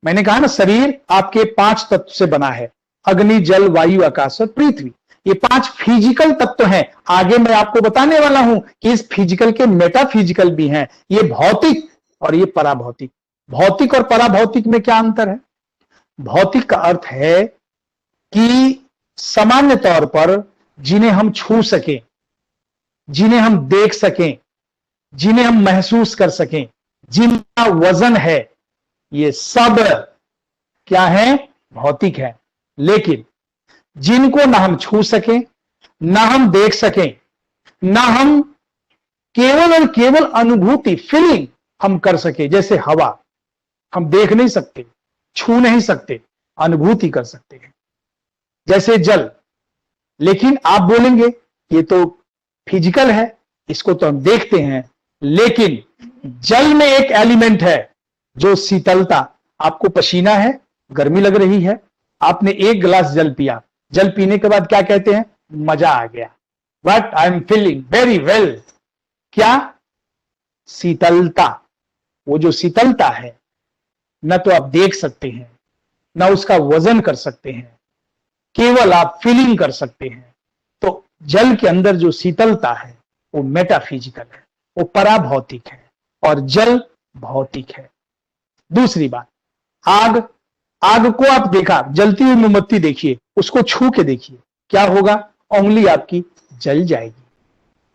मैंने कहा ना, शरीर आपके 5 तत्व से बना है, अग्नि, जल, वायु, आकाश और पृथ्वी। ये 5 फिजिकल तत्व हैं। आगे मैं आपको बताने वाला हूं कि इस फिजिकल के मेटाफिजिकल भी हैं। ये भौतिक और ये पराभौतिक। भौतिक और पराभौतिक में क्या अंतर है? भौतिक का अर्थ है कि सामान्य तौर पर जिन्हें हम छू सकें, जिन्हें हम देख सकें, जिन्हें हम महसूस कर सकें, जिनका वजन है, ये सब क्या है? भौतिक है। लेकिन जिनको ना हम छू सकें, ना हम देख सकें, ना हम केवल और केवल अनुभूति, फीलिंग हम कर सके, जैसे हवा हम देख नहीं सकते, छू नहीं सकते, अनुभूति कर सकते हैं। जैसे जल, लेकिन आप बोलेंगे ये तो फिजिकल है, इसको तो हम देखते हैं, लेकिन जल में एक एलिमेंट है जो शीतलता। आपको पसीना है, गर्मी लग रही है, आपने 1 गिलास जल पिया, जल पीने के बाद क्या कहते हैं? मजा आ गया, but I am feeling very well. क्या? शीतलता। वो जो शीतलता है, न तो आप देख सकते हैं, न उसका वजन कर सकते हैं, केवल आप फीलिंग कर सकते हैं। तो जल के अंदर जो शीतलता है वो मेटाफिजिकल है, वो पराभौतिक है। और जल भौतिक है। दूसरी बात, आग को आप देखा, जलती हुई मोमबत्ती देखिए, उसको छू के देखिए, क्या होगा? उंगली आपकी जल जाएगी,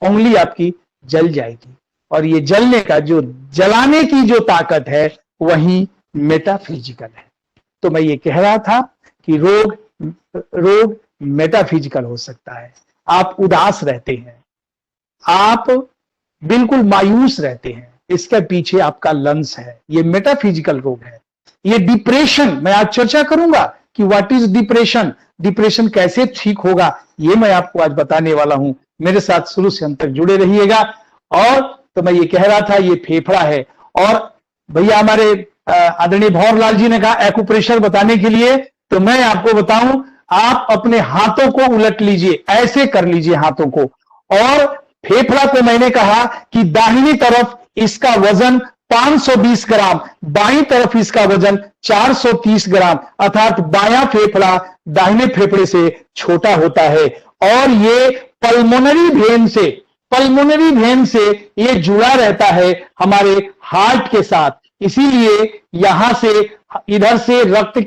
उंगली आपकी जल जाएगी। और ये जलने का जो जलाने की जो ताकत है वही मेटाफिजिकल है। तो मैं ये कह रहा था कि रोग मेटाफिजिकल हो सकता है। आप उदास रहते हैं, आप बिल्कुल मायूस रहते हैं, इसके पीछे आपका लंस है, ये मेटाफिजिकल रोग है। ये डिप्रेशन, मैं आज चर्चा करूंगा कि व्हाट इज डिप्रेशन, डिप्रेशन कैसे ठीक होगा, ये मैं आपको आज बताने वाला हूं। मेरे साथ शुरू से अंत तक जुड़े रहिएगा। और तो मैं ये कह रहा था, ये फेफड़ा है। और भैया हमारे आदरणीय भंवरलाल जी ने कहा एक्यूप्रेशर बताने के लिए, तो मैं आपको बताऊं, आप अपने हाथों को उलट लीजिए, ऐसे कर लीजिए हाथों को। और फेफड़ा को मैंने कहा कि दाहिनी तरफ इसका वजन 520 ग्राम, बाईं तरफ इसका वजन 430 ग्राम, अर्थात बायां फेफड़ा दाहिने फेफड़े से छोटा होता है। और ये पल्मोनरी वेन से ये जुड़ा रहता है हमारे हार्ट के साथ। इसीलिए यहां से, इधर से रक्त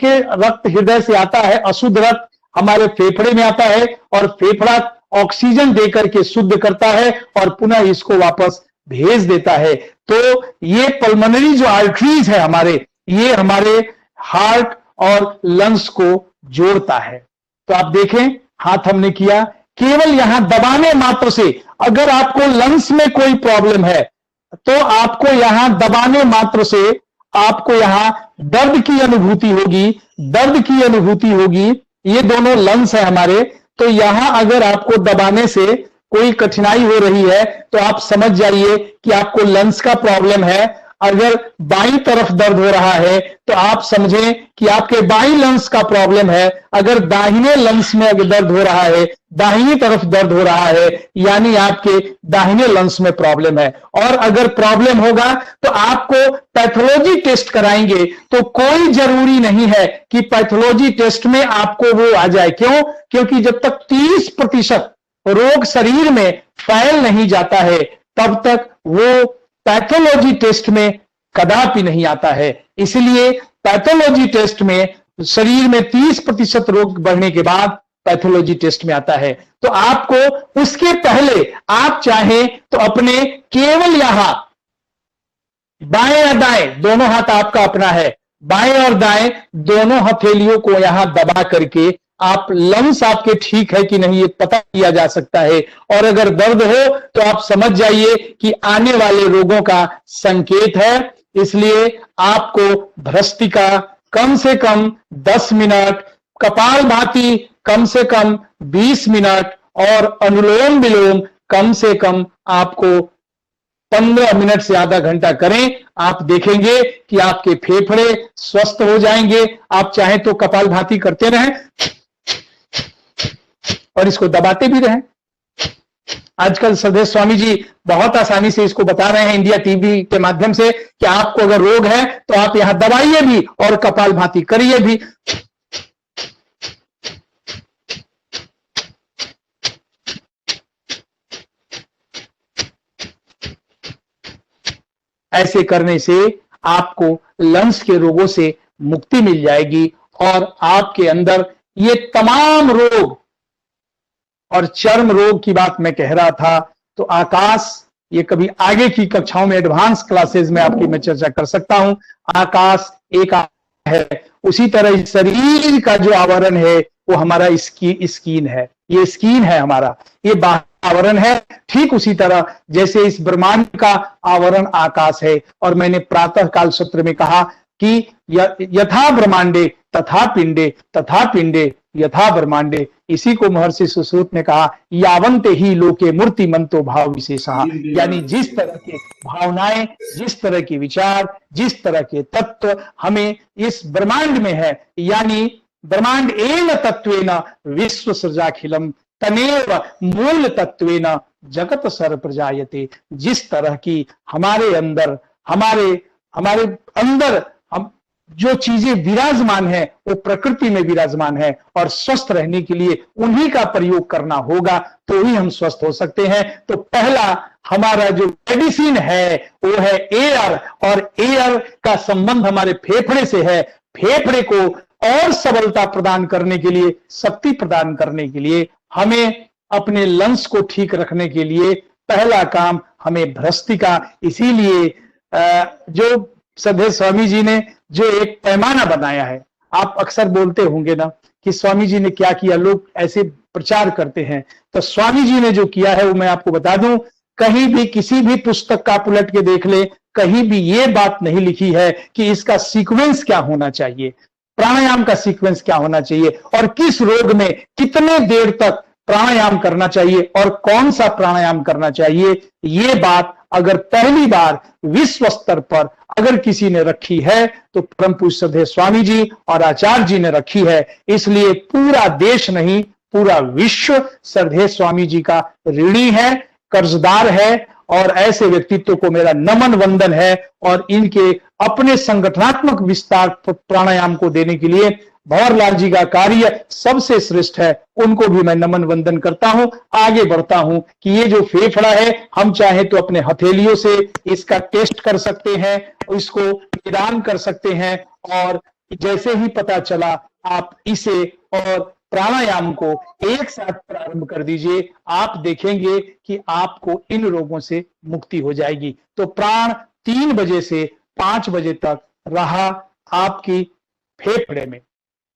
हृदय से आता है, अशुद्ध रक्त हमारे फेफड़े में आता है, और फेफड़ा ऑक्सीजन देकर के शुद्ध करता है और पुनः इसको वापस भेज देता है। तो ये पल्मोनरी जो आर्टरीज है हमारे, ये हमारे हार्ट और लंग्स को जोड़ता है। तो आप देखें, हाथ हमने किया, केवल यहां दबाने मात्र से, अगर आपको लंग्स में कोई प्रॉब्लम है तो आपको यहां दबाने मात्र से आपको यहां दर्द की अनुभूति होगी। ये दोनों लंग्स है हमारे, तो यहां अगर आपको दबाने से कोई कठिनाई हो रही है तो आप समझ जाइए कि आपको लंग्स का प्रॉब्लम है। अगर बाईं तरफ दर्द हो रहा है तो आप समझें कि आपके बाईं लंग्स का प्रॉब्लम है। अगर दाहिने लंग्स में अगर दर्द हो रहा है, दाहिनी तरफ दर्द हो रहा है, यानी आपके दाहिने लंग्स में प्रॉब्लम है। और अगर प्रॉब्लम होगा तो आपको पैथोलॉजी टेस्ट कराएंगे, तो कोई जरूरी नहीं है कि पैथोलॉजी टेस्ट में आपको वो आ जाए। क्यों? क्योंकि जब तक 30% रोग शरीर में फैल नहीं जाता है तब तक वो पैथोलॉजी टेस्ट में कदापि नहीं आता है। इसलिए पैथोलॉजी टेस्ट में शरीर में 30% रोग बढ़ने के बाद पैथोलॉजी टेस्ट में आता है। तो आपको उसके पहले आप चाहें तो अपने केवल यहां बाएं या दाएं, दोनों हाथ आपका अपना है, बाएं और दाएं दोनों हथेलियों को यहां दबा करके आप लंग्स आपके ठीक है कि नहीं ये पता किया जा सकता है। और अगर दर्द हो तो आप समझ जाइए कि आने वाले रोगों का संकेत है। इसलिए आपको भ्रष्टिका कम से कम 10 मिनट, कपालभाति कम से कम 20 मिनट और अनुलोम विलोम कम से कम आपको 15 मिनट से आधा घंटा करें। आप देखेंगे कि आपके फेफड़े स्वस्थ हो जाएंगे। आप चाहें तो कपालभाति करते रहें और इसको दबाते भी रहें। आजकल सदेश स्वामी जी बहुत आसानी से इसको बता रहे हैं इंडिया टीवी के माध्यम से कि आपको अगर रोग है तो आप यहां दबाइए भी और कपालभाति करिए भी। ऐसे करने से आपको लंग्स के रोगों से मुक्ति मिल जाएगी और आपके अंदर ये तमाम रोग, और चर्म रोग की बात मैं कह रहा था तो आकाश, ये कभी आगे की कक्षाओं में एडवांस क्लासेस में आपकी मैं चर्चा कर सकता हूं। आकाश एक है, उसी तरह शरीर का जो आवरण है वो हमारा स्किन है। ये स्किन है हमारा, ये आवरण है। ठीक उसी तरह जैसे इस ब्रह्मांड का आवरण आकाश है। और मैंने प्रातः काल सत्र में कहा कि यथा ब्रह्मांडे तथा पिंडे, तथा पिंडे यथा ब्रह्मांडे। इसी को महर्षि सुश्रुत ने कहा यावंते ही लोके मूर्ति मंतो भाव विशेषा, यानी जिस तरह के भावनाएं, जिस तरह के विचार, जिस तरह के तत्व हमें इस ब्रह्मांड में है, यानी ब्रह्मांड एन तत्वेन विश्व सृजाखिलम तमेव मूल तत्वेन जगत सर्व प्रजायते। जिस तरह की हमारे अंदर हम जो चीजें विराजमान है वो प्रकृति में विराजमान है, और स्वस्थ रहने के लिए उन्हीं का प्रयोग करना होगा, तो ही हम स्वस्थ हो सकते हैं। तो पहला हमारा जो मेडिसिन है वो है एयर, और एयर का संबंध हमारे फेफड़े से है। फेफड़े को और सबलता प्रदान करने के लिए, शक्ति प्रदान करने के लिए, हमें अपने लंग्स को ठीक रखने के लिए पहला काम हमें भ्रष्टिका, इसीलिए जो श्रद्धेय स्वामी जी ने जो एक पैमाना बनाया है, आप अक्सर बोलते होंगे ना कि स्वामी जी ने क्या किया, लोग ऐसे प्रचार करते हैं, तो स्वामी जी ने जो किया है वो मैं आपको बता दूं, कहीं भी किसी भी पुस्तक का उलट के देख ले, कहीं भी ये बात नहीं लिखी है कि इसका सीक्वेंस क्या होना चाहिए, प्राणायाम का सीक्वेंस क्या होना चाहिए, और किस रोग में कितने देर तक प्राणायाम करना चाहिए और कौन सा प्राणायाम करना चाहिए। ये बात अगर पहली बार विश्व स्तर पर अगर किसी ने रखी है तो परम पूज्य श्रद्धेय स्वामी जी और आचार्य जी ने रखी है। इसलिए पूरा देश नहीं, पूरा विश्व श्रद्धेय स्वामी जी का ऋणी है, कर्जदार है, और ऐसे व्यक्तित्व को मेरा नमन वंदन है। और इनके अपने संगठनात्मक विस्तार प्राणायाम को देने के लिए भंवरलाल जी का कार्य सबसे श्रेष्ठ है, उनको भी मैं नमन वंदन करता हूं। आगे बढ़ता हूं कि ये जो फेफड़ा है, हम चाहे तो अपने हथेलियों से इसका टेस्ट कर सकते हैं, इसको निदान कर सकते हैं, और जैसे ही पता चला आप इसे और प्राणायाम को एक साथ प्रारंभ कर दीजिए, आप देखेंगे कि आपको इन रोगों से मुक्ति हो जाएगी। तो प्राण 3 बजे से 5 बजे तक रहा आपकी फेफड़े में।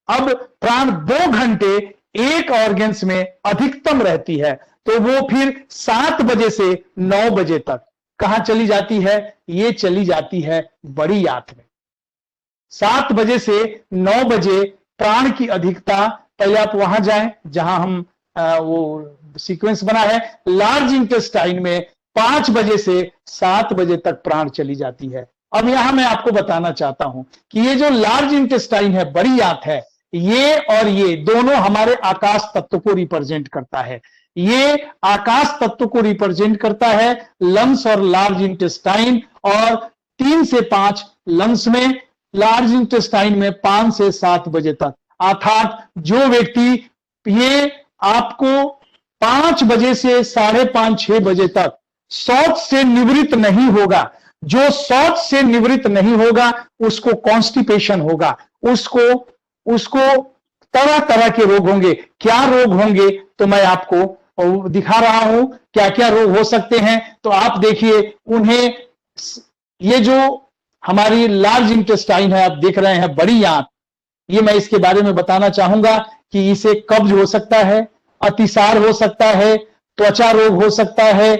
अब प्राण 2 घंटे एक ऑर्गन्स में अधिकतम रहती है, तो वो फिर 7 बजे से 9 बजे तक कहां चली जाती है, ये चली जाती है बड़ी आंत में। 7 बजे से 9 बजे प्राण की अधिकता, पहले आप वहां जाएं जहां हम वो सीक्वेंस बना है, लार्ज इंटेस्टाइन में 5 बजे से 7 बजे तक प्राण चली जाती है। अब यहां मैं आपको बताना चाहता हूं कि ये जो लार्ज इंटेस्टाइन है, बड़ी आंत है, ये और ये दोनों हमारे आकाश तत्व को रिप्रेजेंट करता है। ये आकाश तत्व को रिप्रेजेंट करता है, लंग्स और लार्ज इंटेस्टाइन, और 3 से 5 लंग्स में, लार्ज इंटेस्टाइन में 5 से 7 बजे तक। अर्थात जो व्यक्ति ये आपको 5 बजे से 5:30-6 बजे तक शौच से निवृत्त नहीं होगा, जो शौच से निवृत्त नहीं होगा उसको कॉन्स्टिपेशन होगा, उसको तरह तरह के रोग होंगे। क्या रोग होंगे तो मैं आपको दिखा रहा हूं क्या क्या रोग हो सकते हैं। तो आप देखिए, उन्हें ये जो हमारी लार्ज इंटेस्टाइन है, आप देख रहे हैं बड़ी आंत, ये मैं इसके बारे में बताना चाहूंगा कि इसे कब्ज हो सकता है, अतिसार हो सकता है, त्वचा रोग हो सकता है,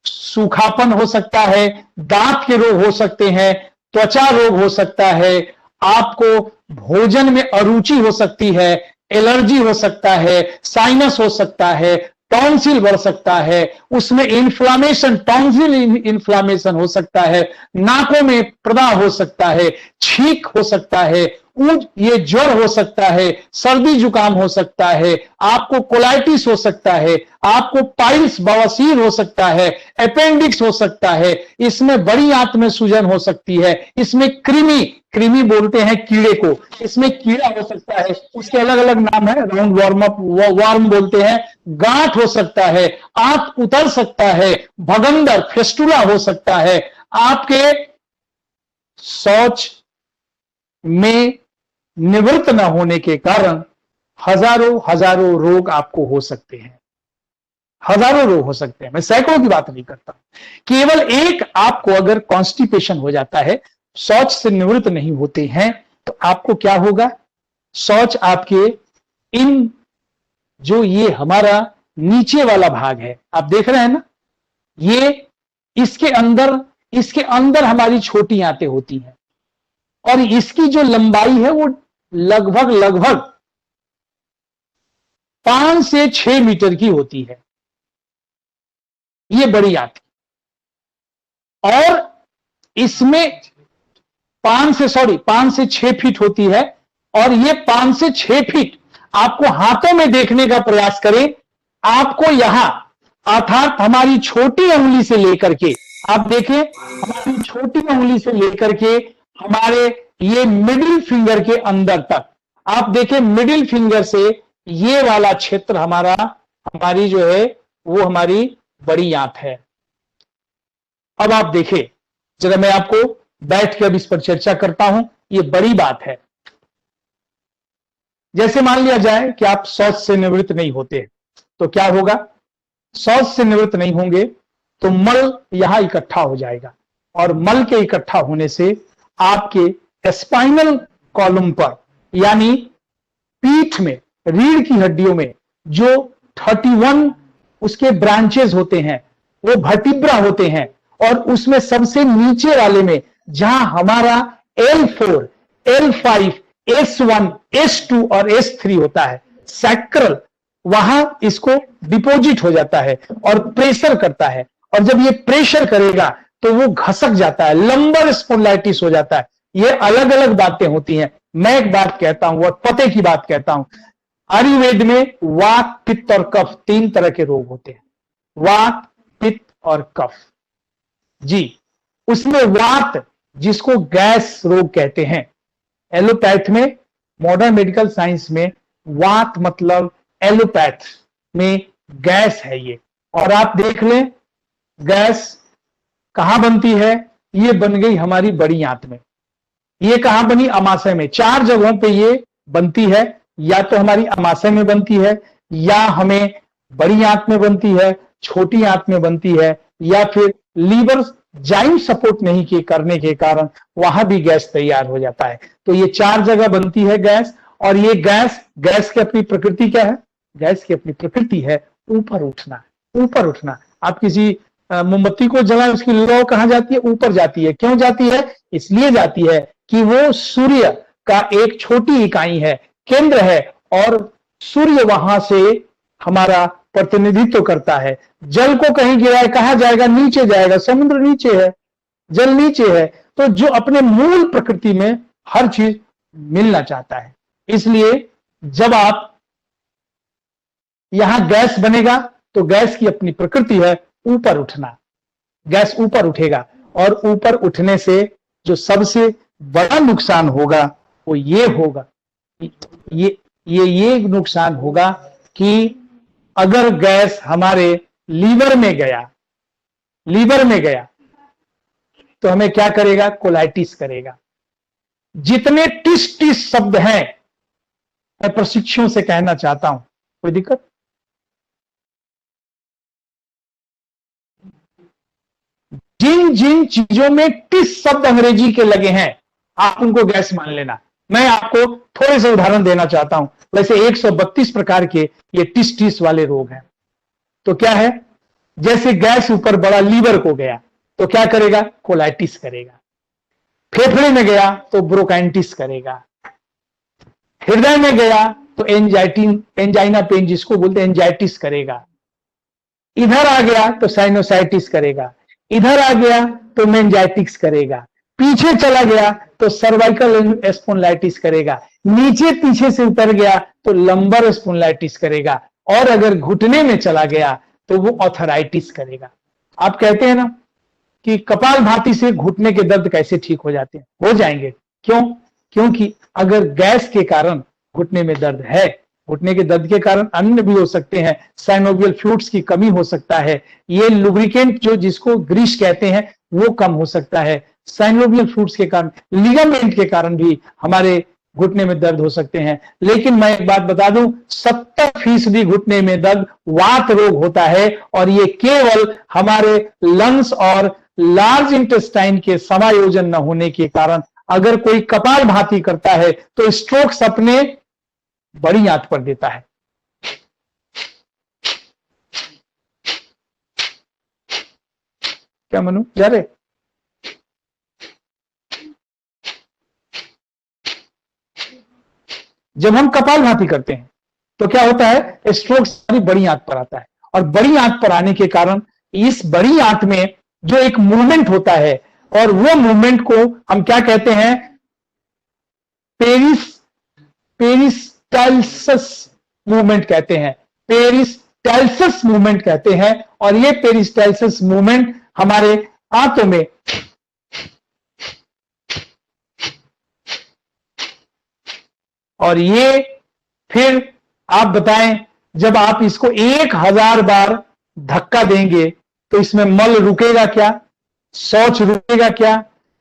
सूखापन हो सकता है, दांत के रोग हो सकते हैं, त्वचा रोग हो सकता है, आपको भोजन में अरुचि हो सकती है, एलर्जी हो सकता है, साइनस हो सकता है, टॉन्सिल बढ़ सकता है, उसमें इन्फ्लामेशन, टॉन्सिल इन्फ्लामेशन हो सकता है, नाकों में प्रदाह हो सकता है, छींक हो सकता है, ये ज्वर हो सकता है, सर्दी जुकाम हो सकता है, आपको कोलाइटिस हो सकता है, आपको पाइल्स बवासीर हो सकता है, अपेंडिक्स हो सकता है, इसमें बड़ी आंत में सूजन हो सकती है, इसमें कृमि बोलते हैं कीड़े को, इसमें कीड़ा हो सकता है, उसके अलग अलग नाम है, राउंड वर्म बोलते हैं, गांठ हो सकता है, आंत उतर सकता है, भगंदर फेस्टुला हो सकता है, आपके शौच में निवृत्त न होने के कारण हजारों रोग आपको हो सकते हैं, हजारों रोग हो सकते हैं, मैं सैकड़ों की बात नहीं करता। केवल एक आपको अगर कॉन्स्टिपेशन हो जाता है, शौच से निवृत्त नहीं होते हैं, तो आपको क्या होगा, शौच आपके इन जो ये हमारा नीचे वाला भाग है, आप देख रहे हैं ना, ये इसके अंदर हमारी छोटी आंतें होती हैं, और इसकी जो लंबाई है वो लगभग 5 से 6 मीटर की होती है, ये बड़ी आंत, और इसमें 5 से 6 फीट होती है, और ये 5 से 6 फीट आपको हाथों में देखने का प्रयास करें, आपको यहां अर्थात हमारी छोटी उंगली से लेकर के, आप देखें, हमारी छोटी उंगली से लेकर के हमारे ये मिडिल फिंगर के अंदर तक। आप देखें मिडिल फिंगर से ये वाला क्षेत्र हमारी जो है वो हमारी बड़ी आंत है। अब आप देखें, जरा मैं आपको बैठ के अब इस पर चर्चा करता हूं, ये बड़ी बात है। जैसे मान लिया जाए कि आप शौच से निवृत्त नहीं होते, तो क्या होगा? शौच से निवृत्त नहीं होंगे तो मल यहां इकट्ठा हो जाएगा, और मल के इकट्ठा होने से आपके स्पाइनल कॉलम पर, यानी पीठ में, रीढ़ की हड्डियों में जो 31 उसके ब्रांचेस होते हैं, वो वर्टिब्रा होते हैं, और उसमें सबसे नीचे वाले में जहां हमारा L4, L5, S1, S2 और S3 होता है, सैक्रल, वहां इसको डिपॉजिट हो जाता है और प्रेशर करता है, और जब ये प्रेशर करेगा तो वो घसक जाता है, लंबर स्पॉन्डिलाइटिस हो जाता है। ये अलग अलग बातें होती हैं। मैं एक बात कहता हूं और पते की बात कहता हूं, आयुर्वेद में वात, पित्त और कफ 3 तरह के रोग होते हैं। वात, पित्त और कफ जी। उसमें वात, जिसको गैस रोग कहते हैं, एलोपैथ में, मॉडर्न मेडिकल साइंस में वात मतलब एलोपैथ में गैस है ये। और आप देख लें गैस कहां बनती है? ये बन गई हमारी बड़ी आंत में। ये कहां बनी? अमाशय में। 4 जगहों पे ये बनती है, या तो हमारी अमाशय में बनती है, या हमें बड़ी आंत में बनती है, छोटी आंत में बनती है, या फिर लीवर जाइम सपोर्ट नहीं के करने के कारण वहां भी गैस तैयार हो जाता है। तो ये 4 जगह बनती है गैस। और ये गैस की अपनी प्रकृति क्या है? गैस की अपनी प्रकृति है ऊपर उठना। ऊपर उठना। आप किसी मोमबत्ती को जलाएं, उसकी लौ कहां जाती है? ऊपर जाती है। क्यों जाती है? इसलिए जाती है कि वो सूर्य का एक छोटी इकाई है, केंद्र है, और सूर्य वहां से हमारा प्रतिनिधित्व करता है। जल को कहीं गिराए, कहां जाएगा? नीचे जाएगा। समुद्र नीचे है, जल नीचे है। तो जो अपने मूल प्रकृति में हर चीज मिलना चाहता है, इसलिए जब आप यहां गैस बनेगा तो गैस की अपनी प्रकृति है ऊपर उठना। गैस ऊपर उठेगा, और ऊपर उठने से जो सबसे बड़ा नुकसान होगा वो ये होगा, ये नुकसान होगा कि अगर गैस हमारे लीवर में गया तो हमें क्या करेगा? कोलाइटिस करेगा। जितने टिस शब्द हैं मैं प्रशिक्षुओं से कहना चाहता हूं, कोई दिक्कत? जिन जिन चीजों में टिस शब्द अंग्रेजी के लगे हैं, आप उनको गैस मान लेना। मैं आपको थोड़े से उदाहरण देना चाहता हूं। वैसे 132 प्रकार के ये टिस वाले रोग हैं। तो क्या है? जैसे गैस ऊपर बड़ा लीवर को गया तो क्या करेगा? कोलाइटिस करेगा। फेफड़े में गया तो ब्रोंकाइटिस करेगा। हृदय में गया तो एंजाइना पेन जिसको बोलते हैं एंजाइटिस करेगा। इधर आ गया तो साइनोसाइटिस करेगा। इधर आ गया तो मेनिंजाइटिस करेगा। पीछे चला गया तो सर्वाइकल स्पॉन्डिलाइटिस करेगा। नीचे पीछे से उतर गया तो लंबर स्पॉन्डिलाइटिस करेगा। और अगर घुटने में चला गया तो वो ऑर्थराइटिस करेगा। आप कहते हैं ना कि कपालभाति से घुटने के दर्द कैसे ठीक हो जाते हैं? हो जाएंगे। क्यों? क्योंकि अगर गैस के कारण घुटने में दर्द है, घुटने के दर्द के कारण अन्य भी हो सकते हैं, साइनोवियल फ्लूइड्स की कमी हो सकता है, ये लुब्रिकेंट जो जिसको ग्रीस कहते हैं वो कम हो सकता है, साइनोवियल फ्लूइड्स के कारण, लिगामेंट के कारण भी हमारे घुटने में दर्द हो सकते हैं। लेकिन मैं एक बात बता दूं, 70% घुटने में दर्द वात रोग होता है, और ये केवल हमारे लंग्स और लार्ज इंटेस्टाइन के समायोजन न होने के कारण अगर कोई कपालभाति करता है तो स्ट्रोक्स अपने बड़ी आंत पर देता है। क्या मनु जा रहे? जब हम कपालभाति करते हैं तो क्या होता है? स्ट्रोक सारी बड़ी आंत पर आता है, और बड़ी आंत पर आने के कारण इस बड़ी आंत में जो एक मूवमेंट होता है, और वो मूवमेंट को हम क्या कहते हैं? पेरिस्टाल्सिस मूवमेंट कहते हैं। पेरिस्टाल्सिस मूवमेंट कहते हैं। और ये पेरिस्टाल्सिस मूवमेंट हमारे आंतों में और ये फिर आप बताएं, जब आप इसको 1000 बार धक्का देंगे तो इसमें मल रुकेगा क्या, शौच रुकेगा क्या,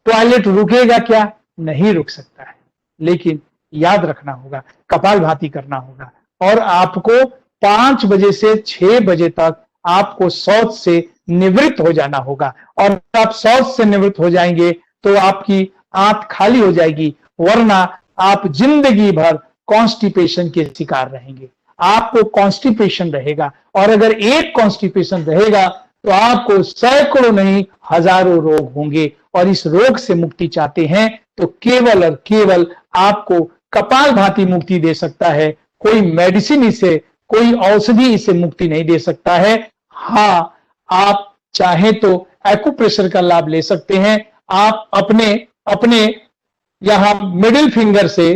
टॉयलेट रुकेगा क्या? नहीं रुक सकता है। लेकिन याद रखना होगा, कपालभाति करना होगा और आपको 5 बजे से 6 बजे तक आपको शौच से निवृत्त हो जाना होगा। और आप शौच से निवृत्त हो जाएंगे तो आपकी आंत खाली हो जाएगी, वरना आप जिंदगी भर कॉन्स्टिपेशन के शिकार रहेंगे। आपको कॉन्स्टिपेशन रहेगा और अगर एक कॉन्स्टिपेशन रहेगा तो आपको सैकड़ों नहीं हजारों रोग होंगे। और इस रोग से मुक्ति चाहते हैं तो केवल और केवल आपको कपालभाति मुक्ति दे सकता है। कोई मेडिसिन इसे, कोई औषधि इसे मुक्ति नहीं दे सकता है। हाँ, आप चाहे तो एक्यूप्रेशर का लाभ ले सकते हैं। आप अपने यहां मिडिल फिंगर से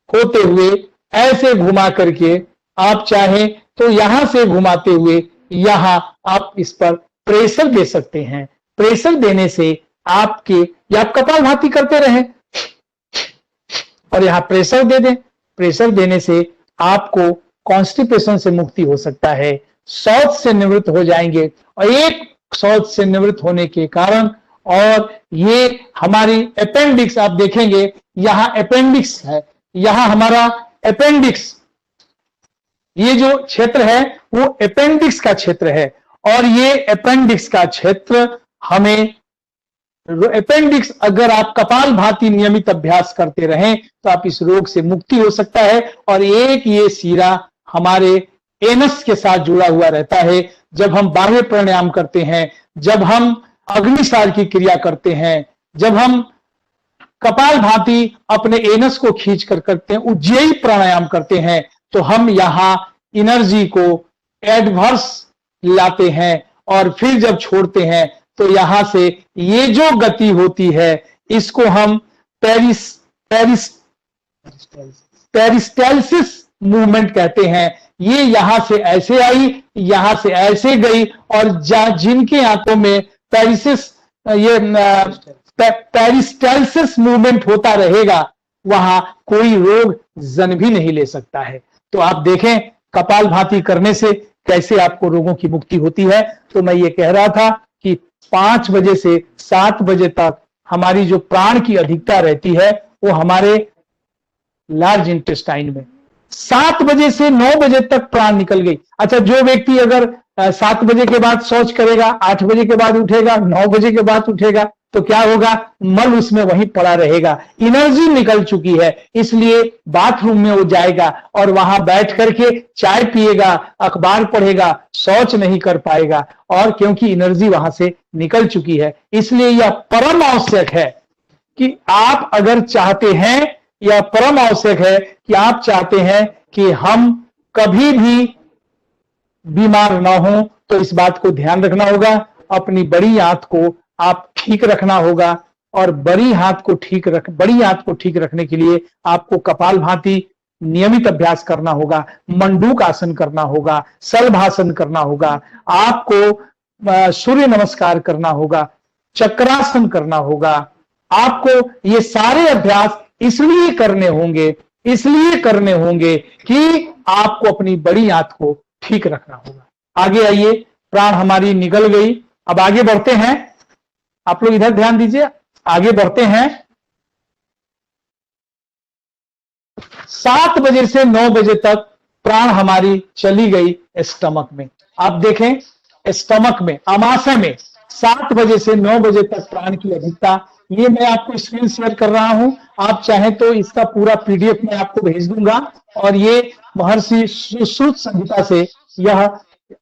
होते हुए ऐसे घुमा करके, आप चाहें तो यहां से घुमाते हुए यहां आप इस पर प्रेशर दे सकते हैं। प्रेशर देने से या आप कपालभाति करते रहें और यहां प्रेशर दे दें। प्रेशर देने से आपको कॉन्स्टिपेशन से मुक्ति हो सकता है, शौच से निवृत्त हो जाएंगे। और एक शौच से निवृत्त होने के कारण, और ये हमारी अपेंडिक्स आप देखेंगे, यहां अपेंडिक्स है, यहां हमारा अपेंडिक्स, ये जो क्षेत्र है वो अपेंडिक्स का क्षेत्र है। और ये अपेंडिक्स का क्षेत्र हमें, अपेंडिक्स अगर आप कपालभाति नियमित अभ्यास करते रहें तो आप इस रोग से मुक्ति हो सकता है। और एक ये सीरा हमारे एनस के साथ जुड़ा हुआ रहता है। जब हम बाह्य प्राणायाम करते हैं, जब हम अग्निसार की क्रिया करते हैं, जब हम कपालभाति अपने एनस को खींच कर करते हैं, उज्जयी प्राणायाम करते हैं, तो हम यहाँ एनर्जी को एडवर्स लाते हैं। और फिर जब छोड़ते हैं तो यहां से ये जो गति होती है इसको हम पेरिस्टालसिस मूवमेंट कहते हैं। ये यहां से ऐसे आई, यहां से ऐसे गई, और जिनके आंतों में पेरिस्टालसिस मूवमेंट होता रहेगा वहां कोई रोग जन्म भी नहीं ले सकता है। तो आप देखें कपालभाति करने से कैसे आपको रोगों की मुक्ति होती है। तो मैं ये कह रहा था कि 5 बजे से 7 बजे तक हमारी जो प्राण की अधिकता रहती है वो हमारे लार्ज इंटेस्टाइन में, 7 बजे से 9 बजे तक प्राण निकल गई। अच्छा, जो व्यक्ति अगर 7 बजे के बाद शौच करेगा, 8 बजे के बाद उठेगा, 9 बजे के बाद उठेगा, तो क्या होगा? मल उसमें वहीं पड़ा रहेगा, एनर्जी निकल चुकी है। इसलिए बाथरूम में वो जाएगा और वहां बैठ करके चाय पिएगा, अखबार पढ़ेगा, शौच नहीं कर पाएगा, और क्योंकि एनर्जी वहां से निकल चुकी है। इसलिए यह परम आवश्यक है कि आप अगर चाहते हैं, यह परम आवश्यक है कि आप चाहते हैं कि हम कभी भी बीमार ना हो, तो इस बात को ध्यान रखना होगा। अपनी बड़ी आंत को आप ठीक रखना होगा, और बड़ी आंत को ठीक रखने के लिए आपको कपालभाति नियमित अभ्यास करना होगा, मंडूक आसन करना होगा, शलभासन करना होगा, आपको सूर्य नमस्कार करना होगा, चक्रासन करना होगा। आपको ये सारे अभ्यास इसलिए करने होंगे कि आपको अपनी बड़ी आंत को ठीक रखना होगा। आगे आइए, प्राण हमारी निकल गई, अब आगे बढ़ते हैं। आप लोग इधर ध्यान दीजिए, आगे बढ़ते हैं। 7 बजे से 9 बजे तक प्राण हमारी चली गई स्टमक में। आप देखें, स्टमक में, आमाशय में 7 बजे से 9 बजे तक प्राण की अधिकता, ये मैं आपको स्क्रीन शेयर कर रहा हूं। आप चाहें तो इसका पूरा पीडीएफ मैं आपको भेज दूंगा। और ये महर्षि सुश्रुत संहिता से यह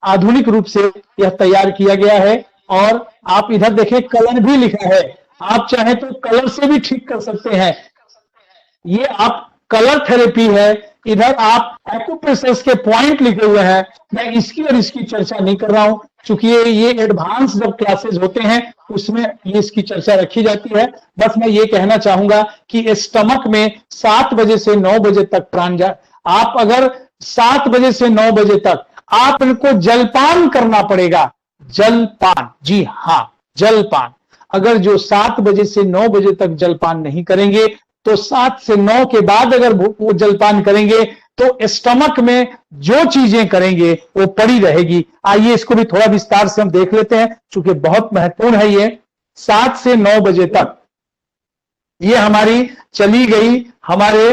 आधुनिक रूप से यह तैयार किया गया है। और आप इधर देखें, कलर भी लिखा है, आप चाहें तो कलर से भी ठीक कर सकते हैं। ये आप कलर थेरेपी है। इधर आप एक्यूप्रेशर के पॉइंट लिखे हुए हैं। मैं इसकी और इसकी चर्चा नहीं कर रहा हूं, क्योंकि ये एडवांस जब क्लासेस होते हैं उसमें ये इसकी चर्चा रखी जाती है। बस मैं ये कहना चाहूंगा कि स्टमक में 7 बजे से 9 बजे तक प्राण आप अगर 7 बजे से 9 बजे तक आपको जलपान करना पड़ेगा। जलपान, जी हाँ, जलपान। अगर जो 7 बजे से 9 बजे तक जलपान नहीं करेंगे तो 7 से 9 के बाद अगर वो जलपान करेंगे तो स्टमक में जो चीजें करेंगे वो पड़ी रहेगी। आइए इसको भी थोड़ा विस्तार से हम देख लेते हैं, चूंकि बहुत महत्वपूर्ण है ये। 7 से 9 बजे तक ये हमारी चली गई, हमारे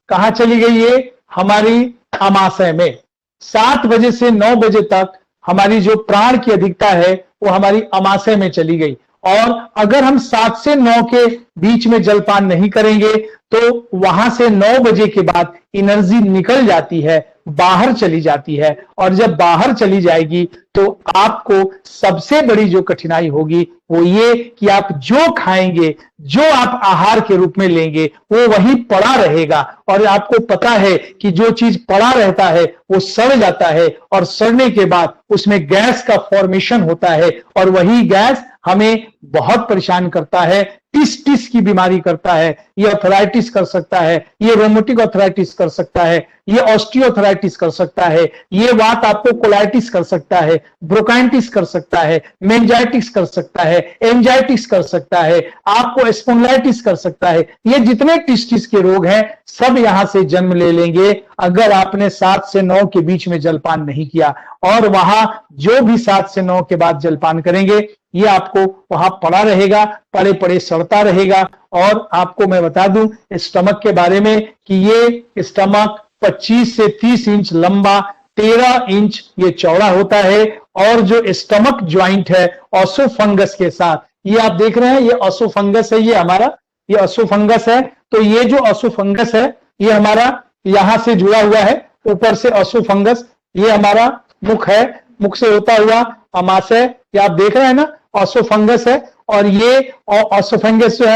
कहां चली गई, ये हमारी अमाशय में। 7 बजे से 9 बजे तक हमारी जो प्राण की अधिकता है वो हमारी अमाशय में चली गई। और अगर हम 7 से 9 के बीच में जलपान नहीं करेंगे तो वहां से 9 बजे के बाद एनर्जी निकल जाती है, बाहर चली जाती है। और जब बाहर चली जाएगी तो आपको सबसे बड़ी जो कठिनाई होगी वो ये कि आप जो खाएंगे, जो आप आहार के रूप में लेंगे वो वही पड़ा रहेगा। और आपको पता है कि जो चीज पड़ा रहता है वो सड़ जाता है, और सड़ने के बाद उसमें गैस का फॉर्मेशन होता है, और वही गैस हमें बहुत परेशान करता है, टिस की बीमारी करता है, ये आर्थराइटिस कर सकता है, ये रोमेटिक आर्थराइटिस कर सकता है, ये ऑस्टियोआर्थराइटिस कर सकता है, ये बात आपको कोलाइटिस कर सकता है, ब्रोंकाइटिस कर सकता है, मेनिंजाइटिस कर सकता है, एंजाइटिस कर सकता है, आपको स्पॉन्डिलाइटिस कर सकता है। ये जितने टिस के रोग हैं सब यहां से जन्म ले लेंगे अगर आपने 7 से 9 के बीच में जलपान नहीं किया। और वहां जो भी 7 से 9 के बाद जलपान करेंगे ये आपको वहां पड़ा रहेगा, पड़े पड़े सड़ता रहेगा। और आपको मैं बता दूं स्टमक के बारे में कि ये स्टमक 25 से 30 इंच लंबा, 13 इंच ये चौड़ा होता है। और जो स्टमक ज्वाइंट है ऑसोफंगस के साथ, ये आप देख रहे हैं, ये ऑसोफंगस है, ये हमारा ये ऑसोफंगस है। तो ये जो ऑसोफंगस है ये हमारा यहां से जुड़ा हुआ है, ऊपर से ऑसोफंगस, ये हमारा मुख है, मुख से होता हुआ अमाशय, ये आप देख रहे हैं ना, ऑसोफंगस है। और ये ऑसोफंगस जो है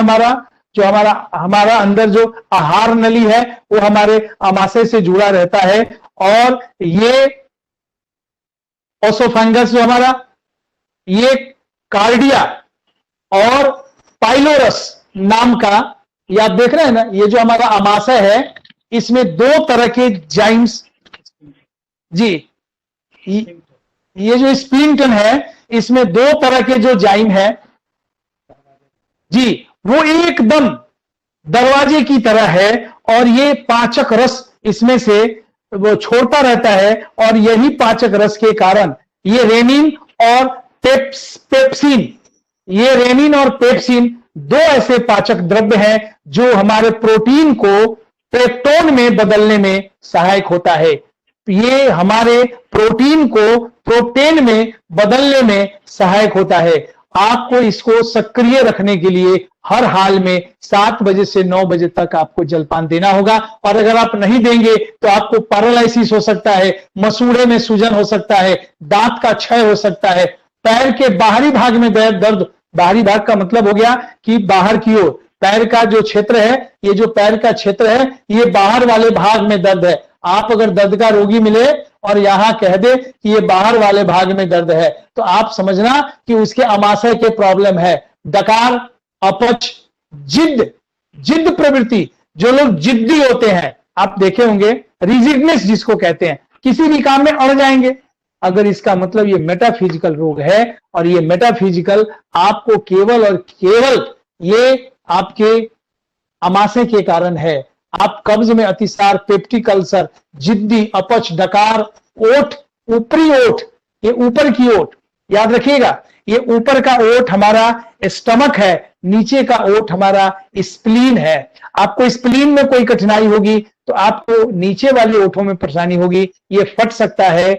हमारा अंदर जो आहार नली है वो हमारे अमाशय से जुड़ा रहता है। और ये ऑसोफंगस जो हमारा, ये कार्डिया और पाइलोरस नाम का, ये आप देख रहे हैं ना, ये जो हमारा अमाशय है इसमें 2 तरह के जाइम्स, जी ये जो स्प्लिंटन है इसमें 2 तरह के जो जाइम है जी, वो एकदम दरवाजे की तरह है। और ये पाचक रस इसमें से वो छोड़ता रहता है, और यही पाचक रस के कारण ये रेनिन और पेप्सिन, ये रेनिन और पेप्सिन 2 ऐसे पाचक द्रव्य हैं जो हमारे प्रोटीन को पेप्टोन में बदलने में सहायक होता है। ये हमारे प्रोटीन को प्रोटीन में बदलने में सहायक होता है। आपको इसको सक्रिय रखने के लिए हर हाल में 7 बजे से 9 बजे तक आपको जलपान देना होगा। और अगर आप नहीं देंगे तो आपको पैरालिसिस हो सकता है, मसूड़े में सूजन हो सकता है, दांत का क्षय हो सकता है, पैर के बाहरी भाग में दर्द, बाहरी भाग का मतलब हो गया कि बाहर की ओर, पैर का जो क्षेत्र है, ये जो पैर का क्षेत्र है ये बाहर वाले भाग में दर्द है। आप अगर दर्द का रोगी मिले और यहां कह दे कि ये बाहर वाले भाग में दर्द है तो आप समझना कि उसके अमाशय के प्रॉब्लम है। डकार, अपच, जिद प्रवृत्ति, जो लोग जिद्दी होते हैं आप देखे होंगे, रिजिडनेस जिसको कहते हैं, किसी भी काम में अड़ जाएंगे, अगर इसका मतलब ये मेटाफिजिकल रोग है। और ये मेटाफिजिकल आपको केवल और केवल ये आपके अमाशय के कारण है। आप कब्ज में अतिसार, पेप्टिक अल्सर, जिद्दी, अपच, डकार, ओठ, ऊपरी ओठ, ये ऊपर की ओठ याद रखिएगा, ये ऊपर का ओठ हमारा स्टमक है, नीचे का ओठ हमारा स्प्लीन है। आपको स्प्लीन में कोई कठिनाई होगी तो आपको नीचे वाले ओठों में परेशानी होगी, ये फट सकता है,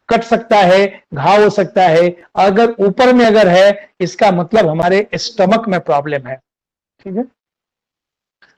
कट सकता है, घाव हो सकता है। अगर ऊपर में अगर है इसका मतलब हमारे स्टमक में प्रॉब्लम है, ठीक है,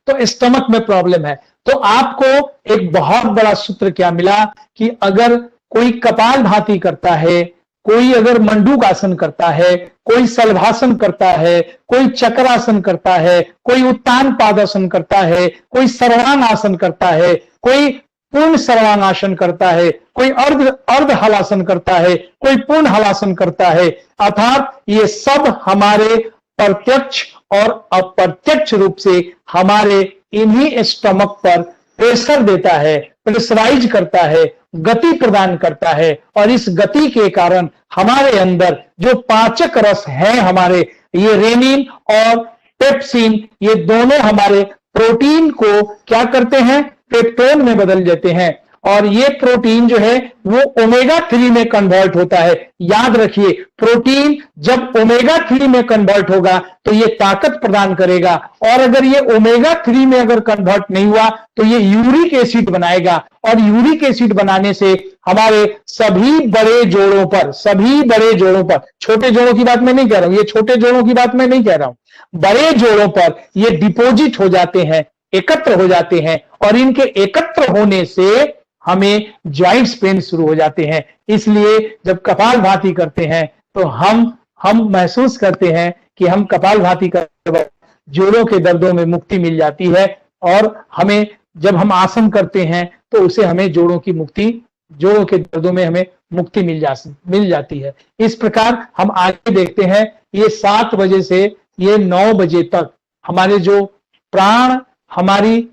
तो स्टमक में प्रॉब्लम है। तो आपको एक बहुत बड़ा सूत्र क्या मिला कि अगर कोई कपाल भाती करता है, कोई अगर मंडूक आसन करता है, कोई सलभासन करता है, कोई चक्रासन करता है, कोई उत्तान पादासन करता है, कोई सर्वांग आसन करता है, कोई पूर्ण सर्वांगासन करता है, कोई अर्ध हलासन करता है, कोई पूर्ण हलासन करता है, अर्थात ये सब हमारे प्रत्यक्ष और अप्रत्यक्ष रूप से हमारे इन्हीं स्टमक पर प्रेशर देता है, प्रेशराइज करता है, गति प्रदान करता है। और इस गति के कारण हमारे अंदर जो पाचक रस हैं हमारे, ये रेनिन और पेप्सिन, ये दोनों हमारे प्रोटीन को क्या करते हैं, पेप्टोन में बदल देते हैं, और ये प्रोटीन जो है वो ओमेगा 3 में कन्वर्ट होता है। याद रखिए, प्रोटीन जब ओमेगा 3 में कन्वर्ट होगा तो ये ताकत प्रदान करेगा, और अगर ये ओमेगा 3 में अगर कन्वर्ट नहीं हुआ तो ये यूरिक एसिड बनाएगा, और यूरिक एसिड बनाने से हमारे सभी बड़े जोड़ों पर, छोटे जोड़ों की बात मैं नहीं कह रहा हूं, ये छोटे जोड़ों की बात मैं नहीं कह रहा हूं, बड़े जोड़ों पर ये डिपोजिट हो जाते हैं, एकत्र हो जाते हैं, और इनके एकत्र होने से हमें जॉइंट्स पेन शुरू हो जाते हैं। इसलिए जब कपालभाति करते हैं तो हम महसूस करते हैं कि हम कपालभाति कर जोड़ों के दर्दों में मुक्ति मिल जाती है, और हमें जब हम आसन करते हैं तो उसे हमें जोड़ों के दर्दों में हमें मुक्ति मिल जाती है। इस प्रकार हम आगे देखते हैं, ये 7 बजे से ये 9 बजे तक हमारे जो प्राण हमारी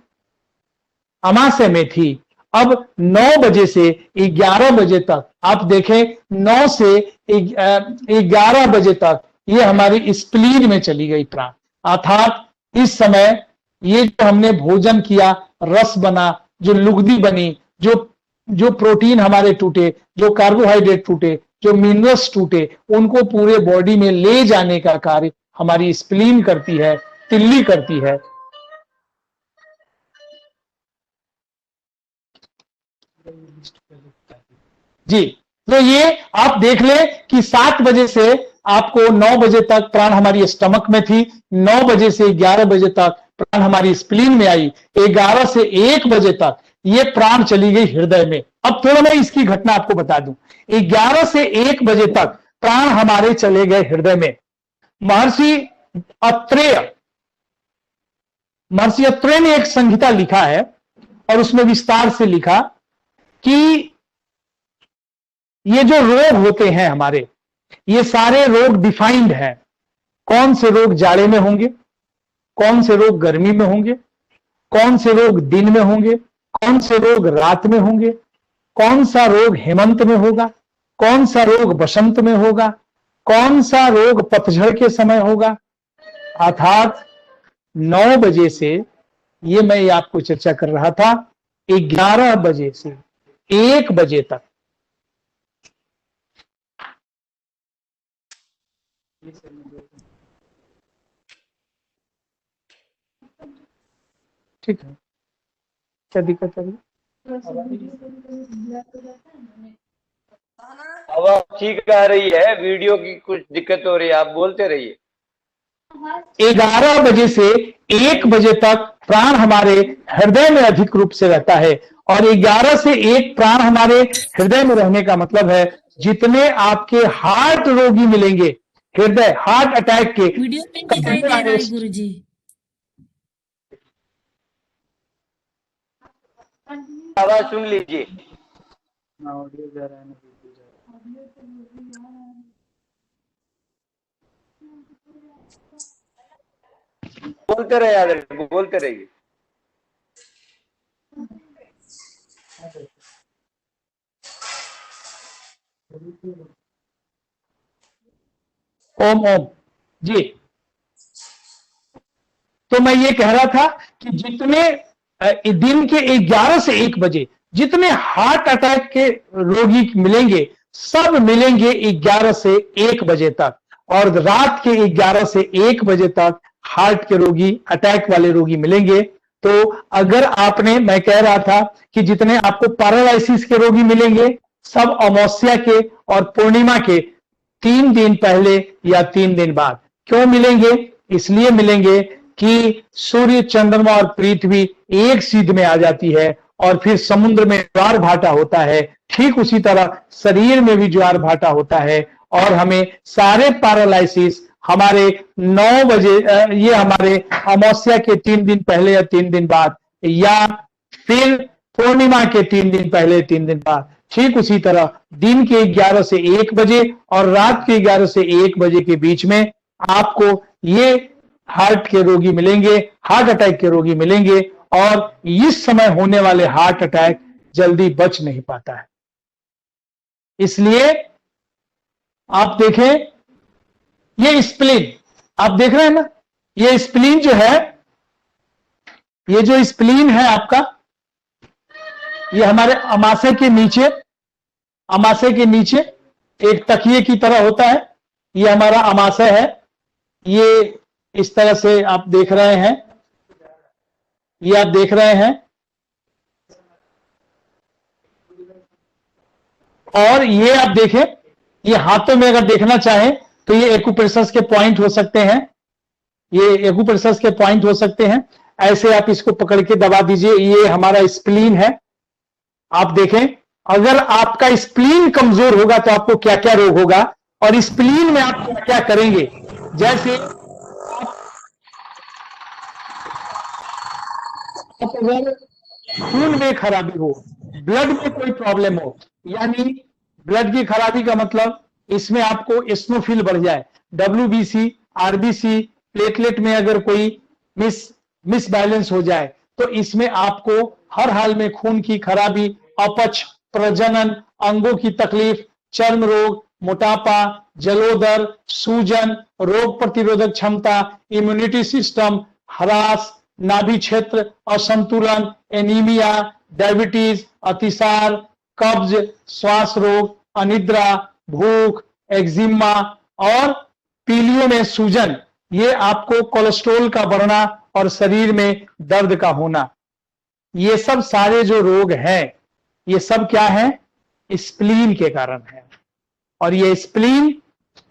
अमाशय में थी, अब 9 बजे से 11 बजे तक, आप देखें 9 से 11 बजे तक ये हमारी स्प्लीन में चली गई प्राण, अर्थात इस समय ये जो हमने भोजन किया, रस बना, जो लुगदी बनी, जो प्रोटीन हमारे टूटे, जो कार्बोहाइड्रेट टूटे, जो मिनरल्स टूटे, उनको पूरे बॉडी में ले जाने का कार्य हमारी स्प्लीन करती है, तिल्ली करती है। जी, तो ये आप देख ले कि 7 बजे से आपको 9 बजे तक प्राण हमारी स्टमक में थी, 9 बजे से 11 बजे तक प्राण हमारी स्प्लीन में आई, 11 से 1 बजे तक ये प्राण चली गई हृदय में। अब थोड़ा मैं इसकी घटना आपको बता दूं, 11 से 1 बजे तक प्राण हमारे चले गए हृदय में। महर्षि अत्रेय ने एक संहिता लिखा है, और उसमें विस्तार से लिखा कि ये जो रोग होते हैं हमारे, ये सारे रोग डिफाइंड हैं। कौन से रोग जाड़े में होंगे, कौन से रोग गर्मी में होंगे, कौन से रोग दिन में होंगे, कौन से रोग रात में होंगे, कौन सा रोग हेमंत में होगा, कौन सा रोग बसंत में होगा, कौन सा रोग पतझड़ के समय होगा। अर्थात 9 बजे से, ये मैं आपको चर्चा कर रहा था, 11 बजे से 1 बजे तक ठीक है, क्या दिक्कत है? आवाज ठीक आ रही है, वीडियो की कुछ दिक्कत हो रही है, आप बोलते रहिए। 11 बजे से 1 बजे तक प्राण हमारे हृदय में अधिक रूप से रहता है, और 11 से 1 प्राण हमारे हृदय में रहने का मतलब है जितने आपके हार्ट रोगी मिलेंगे, हृदय हार्ट अटैक के, वीडियो में दिखाई दे रहा है गुरुजी। आवाज सुन लीजिए। बोलते रहे आदर, बोलते रहिए। ओम ओम जी। तो मैं ये कह रहा था कि जितने दिन के 11 से 1 बजे जितने हार्ट अटैक के रोगी मिलेंगे, सब मिलेंगे 11 से 1 बजे तक, और रात के 11 से 1 बजे तक हार्ट के रोगी, अटैक वाले रोगी मिलेंगे। तो अगर आपने, मैं कह रहा था कि जितने आपको पैरालिसिस के रोगी मिलेंगे, सब अमावस्या के और पूर्णिमा के 3 दिन पहले या 3 दिन बाद। क्यों मिलेंगे? इसलिए मिलेंगे कि सूर्य, चंद्रमा और पृथ्वी एक सीध में आ जाती है, और फिर समुद्र में ज्वार भाटा होता है। ठीक उसी तरह शरीर में भी ज्वार भाटा होता है, और हमें सारे पैरालिसिस हमारे 9 बजे, ये हमारे अमावस्या के 3 दिन पहले या 3 दिन बाद, या फिर पूर्णिमा के 3 दिन पहले 3 दिन बाद, ठीक उसी तरह दिन के 11 से 1 बजे और रात के 11 से 1 बजे के बीच में आपको ये हार्ट के रोगी मिलेंगे, हार्ट अटैक के रोगी मिलेंगे, और इस समय होने वाले हार्ट अटैक जल्दी बच नहीं पाता है। इसलिए आप देखें, ये स्प्लीन आप देख रहे हैं ना, ये स्प्लीन जो है ये जो स्प्लीन है आपका, ये हमारे अमाशय के नीचे एक तकिए की तरह होता है। ये हमारा अमाशय है। ये इस तरह से आप देख रहे हैं, ये आप देख रहे हैं। और ये आप देखें, ये हाथों में अगर देखना चाहें तो ये एक्यूप्रेशर्स के पॉइंट हो सकते हैं। ये एक्यूप्रेशर्स के पॉइंट हो सकते हैं। ऐसे आप इसको पकड़ के दबा दीजिए। ये हमारा स्प्लीन है। आप देखें, अगर आपका स्प्लीन कमजोर होगा तो आपको क्या क्या रोग होगा, और स्प्लीन में आप क्या क्या करेंगे। जैसे अगर खून में खराबी हो, ब्लड में कोई प्रॉब्लम हो, यानी ब्लड की खराबी का मतलब इसमें आपको एस्नोफिल बढ़ जाए, WBC, RBC, प्लेटलेट में अगर कोई मिस बैलेंस हो जाए, तो इसमें आपको हर हाल में खून की खराबी, अपच, प्रजनन, अंगों की तकलीफ, चर्म रोग, मोटापा, जलोदर, सूजन, रोग प्रतिरोधक क्षमता, इम्यूनिटी सिस्टम ह्रास, नाभि क्षेत्र असंतुलन, एनीमिया, डायबिटीज, अतिसार, कब्ज, श्वास रोग, अनिद्रा, भूख, एक्जिमा और पीलियों में सूजन, ये आपको कोलेस्ट्रॉल का बढ़ना और शरीर में दर्द का होना, ये सब सारे जो रोग हैं, ये सब क्या है? स्प्लीन के कारण है। और ये स्प्लीन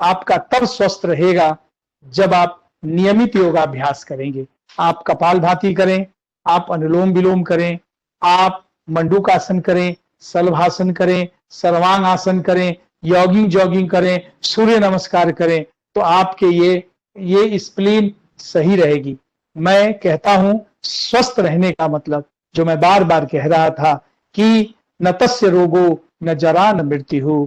आपका तब स्वस्थ रहेगा जब आप नियमित योगाभ्यास करेंगे। आप कपालभाति करें, आप अनुलोम विलोम करें, आप मंडूकासन करें, शलभासन करें, सर्वांग आसन करें, जॉगिंग करें, सूर्य नमस्कार करें, तो आपके ये स्प्लीन सही रहेगी। मैं कहता हूं स्वस्थ रहने का मतलब, जो मैं बार बार कह रहा था कि न तस्य रोगो न जरा न मृत्यु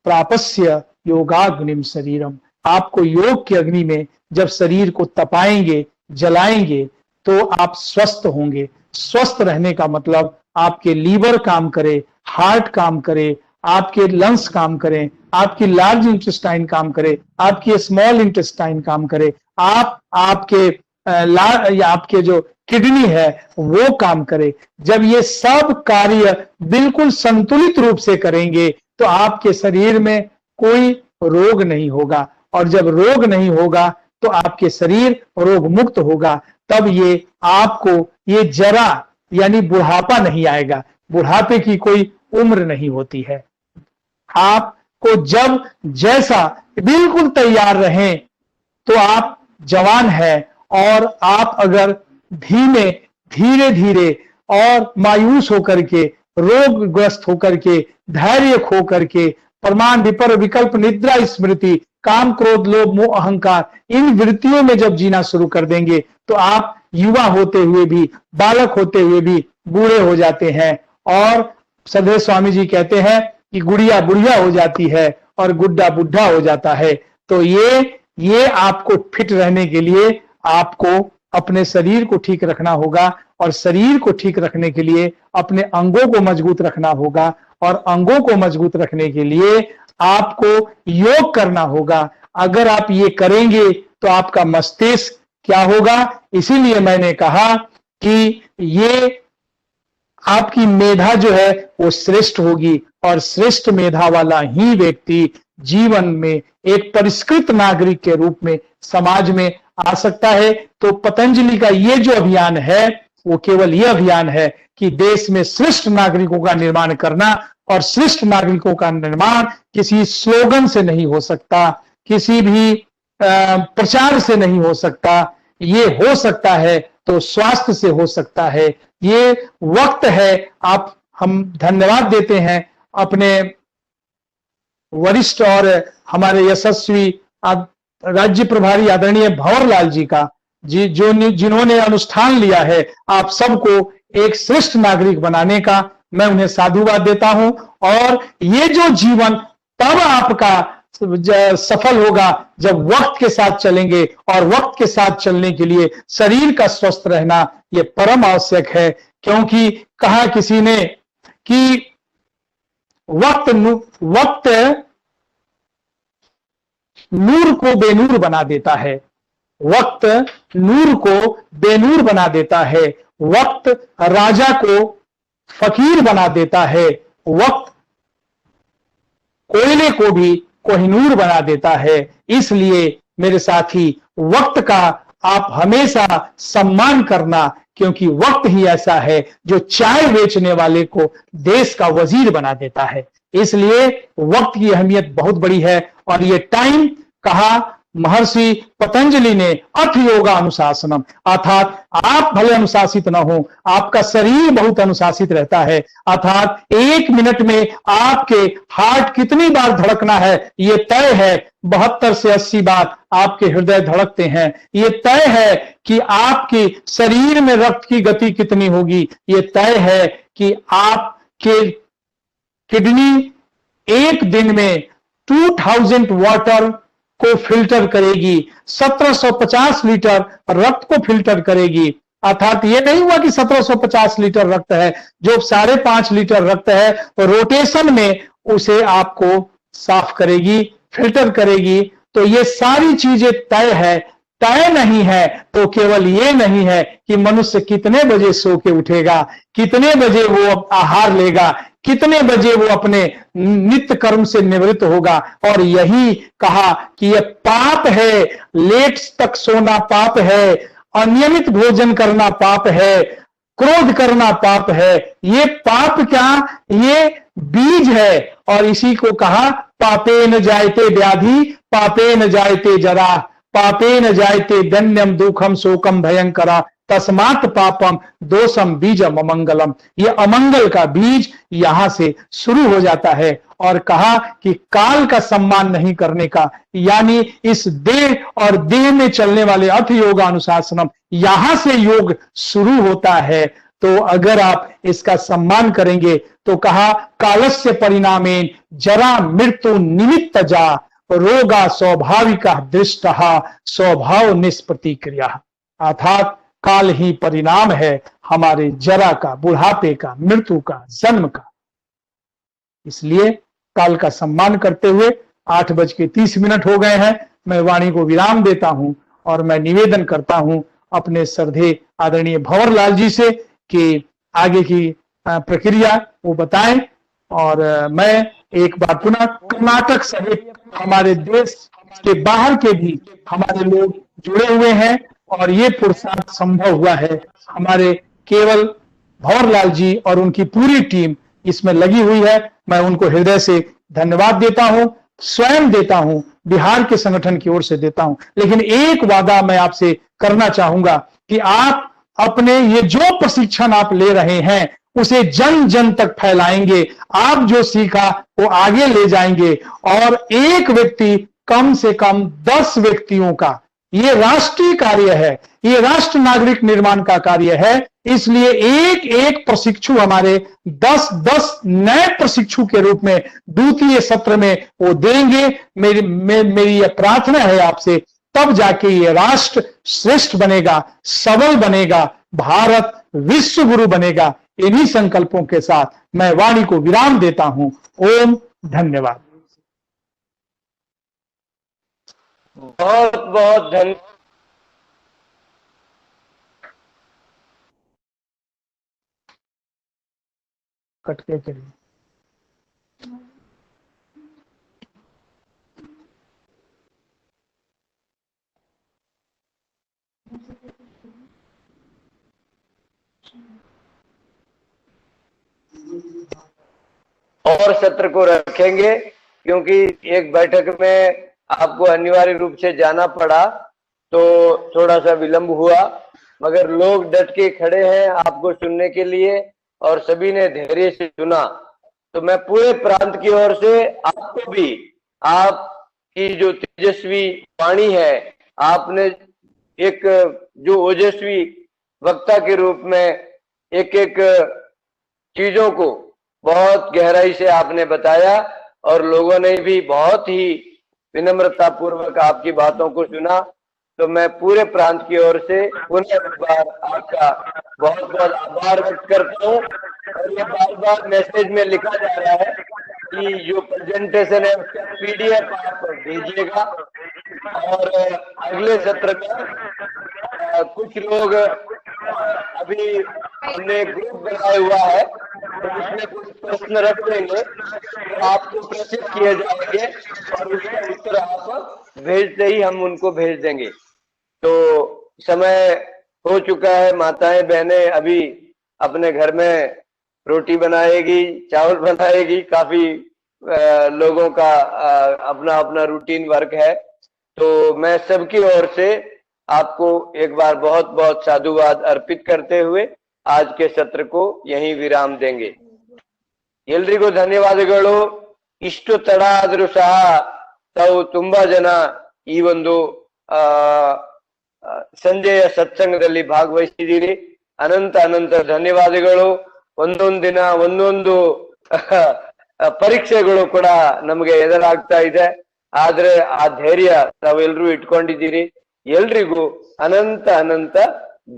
प्रापस्य योगाग्निम शरीरम। आपको योग की अग्नि में जब शरीर को तपाएंगे, जलाएंगे, तो आप स्वस्थ होंगे। स्वस्थ रहने का मतलब आपके लीवर काम करे, हार्ट काम करे, आपके लंग्स काम करें, आपकी लार्ज इंटेस्टाइन काम करे, आपकी स्मॉल इंटेस्टाइन काम करे, आपके जो किडनी है वो काम करे। जब ये सब कार्य बिल्कुल संतुलित रूप से करेंगे तो आपके शरीर में कोई रोग नहीं होगा, और जब रोग नहीं होगा तो आपके शरीर रोग मुक्त होगा। तब ये आपको ये जरा यानी बुढ़ापा नहीं आएगा। बुढ़ापे की कोई उम्र नहीं होती है। आपको जब जैसा बिल्कुल तैयार रहें तो आप जवान हैं, और आप अगर धीरे धीरे और मायूस होकर के, रोगग्रस्त होकर के, धैर्य खो करके, प्रमाण विपर विकल्प निद्रा स्मृति, काम क्रोध लोभ मोह अहंकार, इन वृत्तियों में जब जीना शुरू कर देंगे तो आप युवा होते हुए भी, बालक होते हुए भी बूढ़े हो जाते हैं। और सदैव स्वामी जी कहते हैं कि गुड़िया बुढ़िया हो जाती है और गुड्डा बुढ़ा हो जाता है। तो ये आपको फिट रहने के लिए आपको अपने शरीर को ठीक रखना होगा, और शरीर को ठीक रखने के लिए अपने अंगों को मजबूत रखना होगा, और अंगों को मजबूत रखने के लिए आपको योग करना होगा। अगर आप ये करेंगे तो आपका मस्तिष्क क्या होगा? इसीलिए मैंने कहा कि ये आपकी मेधा जो है वो श्रेष्ठ होगी, और श्रेष्ठ मेधा वाला ही व्यक्ति जीवन में एक परिष्कृत नागरिक के रूप में समाज में आ सकता है। तो पतंजलि का ये जो अभियान है वो केवल ये अभियान है कि देश में श्रेष्ठ नागरिकों का निर्माण करना, और श्रेष्ठ नागरिकों का निर्माण किसी स्लोगन से नहीं हो सकता, किसी भी प्रचार से नहीं हो सकता। ये हो सकता है तो स्वास्थ्य से हो सकता है। ये वक्त है। हम धन्यवाद देते हैं अपने वरिष्ठ और हमारे यशस्वी राज्य प्रभारी आदरणीय भंवरलाल जी का, जिन्होंने अनुष्ठान लिया है आप सबको एक श्रेष्ठ नागरिक बनाने का। मैं उन्हें साधुवाद देता हूं। और ये जो जीवन तब आपका सफल होगा जब वक्त के साथ चलेंगे, और वक्त के साथ चलने के लिए शरीर का स्वस्थ रहना ये परम आवश्यक है। क्योंकि कहा किसी ने कि वक्त नूर को बेनूर बना देता है। वक्त नूर को बेनूर बना देता है, वक्त राजा को फकीर बना देता है, वक्त कोयले को भी कोहिनूर बना देता है। इसलिए मेरे साथी, वक्त का आप हमेशा सम्मान करना, क्योंकि वक्त ही ऐसा है जो चाय बेचने वाले को देश का वजीर बना देता है। इसलिए वक्त की अहमियत बहुत बड़ी है। और ये टाइम कहा महर्षि पतंजलि ने अथ योगा अनुशासनम, अर्थात आप भले अनुशासित ना हो, आपका शरीर बहुत अनुशासित रहता है। अर्थात 1 मिनट में आपके हार्ट कितनी बार धड़कना है ये तय है। 72 से 80 बार आपके हृदय धड़कते हैं, ये तय है। कि आपके शरीर में रक्त की गति कितनी होगी, ये तय है। कि आपके किडनी एक दिन में 2000 वाटर को फिल्टर करेगी, 1750 लीटर रक्त को फिल्टर करेगी। अर्थात ये नहीं हुआ कि 1750 लीटर रक्त है, जो 5.5 लीटर रक्त है रोटेशन में उसे आपको साफ करेगी, फिल्टर करेगी। तो ये सारी चीजें तय है। तय नहीं है तो केवल ये नहीं है कि मनुष्य कितने बजे सो के उठेगा, कितने बजे वो आहार लेगा, कितने बजे वो अपने नित्य कर्म से निवृत्त होगा। और यही कहा कि यह पाप है, लेट तक सोना पाप है, अनियमित भोजन करना पाप है, क्रोध करना पाप है। ये पाप क्या, ये बीज है। और इसी को कहा पापे न जायते व्याधि, पापे न जायते जरा, पापे न जायते दन्यम दुखम शोकम भयंकरा, तस्मात् पापम दोषम बीजम अमंगलम। ये अमंगल का बीज यहां से शुरू हो जाता है। और कहा कि काल का सम्मान नहीं करने का, यानी इस देह और देह में चलने वाले अथ योगा अनुशासनम, यहां से योग शुरू होता है। तो अगर आप इसका सम्मान करेंगे तो कहा कालस्य परिणामेन जरा मृत्यु निमित्त जा, रोगा स्वाभाविका दृष्टहा स्वभाव निष्प्रतिक्रिया। अर्थात काल ही परिणाम है हमारे जरा का, बुढ़ापे का, मृत्यु का, जन्म का। इसलिए काल का सम्मान करते हुए 8:30 हो गए हैं। मैं वाणी को विराम देता हूं और मैं निवेदन करता हूं अपने श्रद्धेय आदरणीय भंवरलाल जी से कि आगे की प्रक्रिया वो बताएं। और मैं एक बार पुनः कर्नाटक सहित हमारे देश के बाहर के भी हमारे लोग जुड़े हुए हैं और ये पुरुषार्थ संभव हुआ है हमारे केवल भंवरलाल जी और उनकी पूरी टीम इसमें लगी हुई है। मैं उनको हृदय से धन्यवाद देता हूं, स्वयं देता हूं, बिहार के संगठन की ओर से देता हूं। लेकिन एक वादा मैं आपसे करना चाहूंगा कि आप अपने ये जो प्रशिक्षण आप ले रहे हैं उसे जन जन तक फैलाएंगे। आप जो सीखा वो आगे ले जाएंगे और एक व्यक्ति कम से कम 10 व्यक्तियों का, ये राष्ट्रीय कार्य है, ये राष्ट्र नागरिक निर्माण का कार्य है। इसलिए एक एक प्रशिक्षु हमारे 10-10 नए प्रशिक्षु के रूप में द्वितीय सत्र में वो देंगे। मेरी यह प्रार्थना है आपसे, तब जाके ये राष्ट्र श्रेष्ठ बनेगा, सबल बनेगा, भारत विश्व गुरु बनेगा। इन्हीं संकल्पों के साथ मैं वाणी को विराम देता हूं। ओम धन्यवाद। बहुत बहुत धन्यवाद। कट के चलिए। और सत्र को रखेंगे क्योंकि एक बैठक में आपको अनिवार्य रूप से जाना पड़ा तो थोड़ा सा विलंब हुआ, मगर लोग डट के खड़े हैं आपको सुनने के लिए और सभी ने धैर्य से सुना। तो मैं पूरे प्रांत की ओर से आपको भी, आपकी जो तेजस्वी वाणी है, आपने एक जो ओजस्वी वक्ता के रूप में एक एक चीजों को बहुत गहराई से आपने बताया और लोगों ने भी बहुत ही विनम्रता पूर्वक आपकी बातों को सुना। तो मैं पूरे प्रांत की ओर से पुनः एक बार आपका बहुत बहुत आभार व्यक्त करता हूँ। और ये बार बार मैसेज में लिखा जा रहा है कि जो प्रेजेंटेशन है उसका PDF आप भेजिएगा और अगले सत्र में कुछ लोग अभी हमने ग्रुप बनाया हुआ है, तो उसमें कुछ प्रश्न रख देंगे, तो आपको प्रेषित किए जाएंगे और उसका उत्तर आप भेजते ही हम उनको भेज देंगे। तो समय हो चुका है, माताएं बहनें अभी अपने घर में रोटी बनाएगी, चावल बनाएगी, काफी लोगों का अपना अपना रूटीन वर्क है। तो मैं सबकी ओर से आपको एक बार बहुत बहुत साधुवाद अर्पित करते हुए आज के सत्र को यहीं विराम देंगे। ಎಲ್ರಿಗೂ ಧನ್ಯವಾದಗಳು. ಇಷ್ಟು ತಡ ಆದ್ರೂ ಸಹ ತಾವು ತುಂಬಾ ಜನ ಈ ಒಂದು ಸಂಜೆಯ ಸತ್ಸಂಗದಲ್ಲಿ ಭಾಗವಹಿಸಿದ್ದೀರಿ. ಅನಂತ ಅನಂತ ಧನ್ಯವಾದಗಳು. ಒಂದೊಂದು ದಿನ ಒಂದೊಂದು ಪರೀಕ್ಷೆಗಳು ಕೂಡ ನಮಗೆ ಎದುರಾಗ್ತಾ ಇದೆ, ಆದ್ರೆ ಆ ಧೈರ್ಯ ತಾವೆಲ್ಲರೂ ಇಟ್ಕೊಂಡಿದ್ದೀರಿ. ಎಲ್ರಿಗೂ ಅನಂತ ಅನಂತ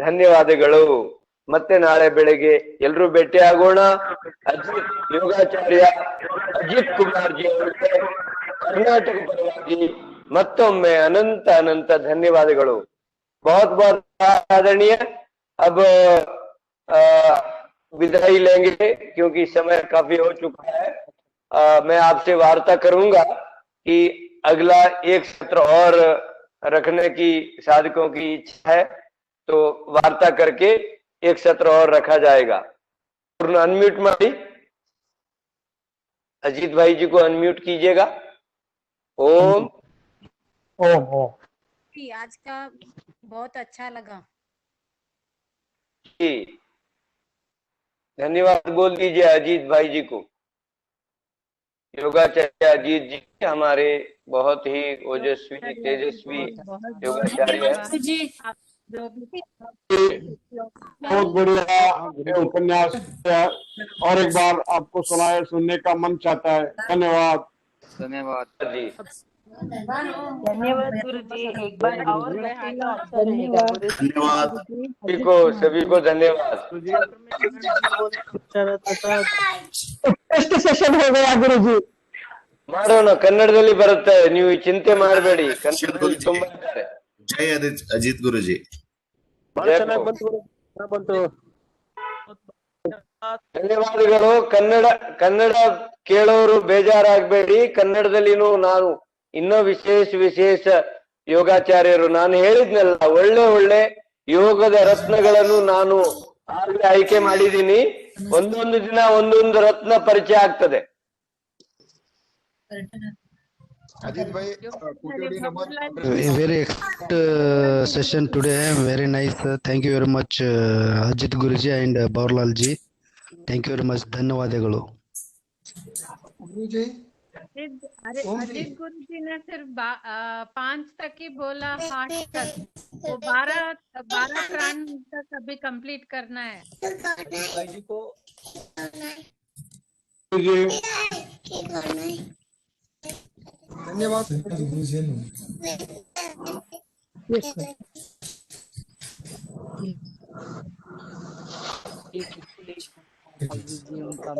ಧನ್ಯವಾದಗಳು. ಮತ್ತೆ ನಾಳೆ ಬೆಳಗ್ಗೆ ಎಲ್ರೂ ಭೇಟಿ ಆಗೋಣ. ಅಜಿತ್ ಯೋಗಾಚಾರ್ಯ ಅಜಿತ್ ಕುಮಾರ್ ಜಿ ಅವರಿಗೆ ಕರ್ನಾಟಕ ಪರವಾಗಿ ಮತ್ತೊಮ್ಮೆ ಅನಂತ ಅನಂತ ಧನ್ಯವಾದಗಳು. बहुत बहुत आदरणीय. अब विदाई लेंगे क्योंकि समय काफी हो चुका है. मैं आपसे वार्ता करूंगा कि अगला एक सत्र और रखने की साधकों की इच्छा है, तो वार्ता करके एक सत्र और रखा जाएगा. अनम्यूट मारी अजीत भाई जी को अनम्यूट कीजिएगा. ओम ओम ओम। आज का बहुत अच्छा लगा। जी धन्यवाद बोल दीजिए अजीत भाई जी को. योगाचार्य अजीत जी हमारे बहुत ही ओजस्वी तेजस्वी योगाचार्य है. जी बहुत बढ़िया उपन्यास है और एक बार आपको सुनने का मन चाहता है. धन्यवाद. धन्यवाद जी. धन्यवाद गुरुजी. एक बार और बैठे तो अच्छा रहेगा गुरुजी. सभी को धन्यवाद. टेस्ट सेशन हो गया गुरुजी. ಮಾಡೋಣ, ಕನ್ನಡದಲ್ಲಿ ಬರುತ್ತೆ, ನೀವು ಚಿಂತೆ ಮಾಡಬೇಡಿ. ಕನ್ನಡದಲ್ಲಿ ತುಂಬಾ ಇದ್ದಾರೆ. ಜೈ ಅಜಿತ್ ಗುರುಜಿ. ಧನ್ಯವಾದಗಳು. ಕನ್ನಡ ಕೇಳೋರು ಬೇಜಾರಾಗಬೇಡಿ. ಕನ್ನಡದಲ್ಲಿನೂ ನಾನು ಇನ್ನೂ ವಿಶೇಷ ಯೋಗಾಚಾರ್ಯರು ನಾನು ಹೇಳಿದ್ನಲ್ಲ, ಒಳ್ಳೆ ಒಳ್ಳೆ ಯೋಗದ ರತ್ನಗಳನ್ನು ನಾನು ಆಗ್ಲೇ ಆಯ್ಕೆ ಮಾಡಿದ್ದೀನಿ. ಒಂದೊಂದು ದಿನ ಒಂದೊಂದು ರತ್ನ ಪರಿಚಯ ಆಗ್ತದೆ. अजीत भाई very excellent session today. Very nice. Thank you very much Ajit Guruji and Bawarlal ji. Thank you very much. धन्यवादಗಳು. गुरुजी अजित गुरु जी ने सिर्फ 5 तक ही बोला, 8 तक. वो 12 प्राण तक अभी कंप्लीट करना है. भाई जी को धन्यवाद. जी उनका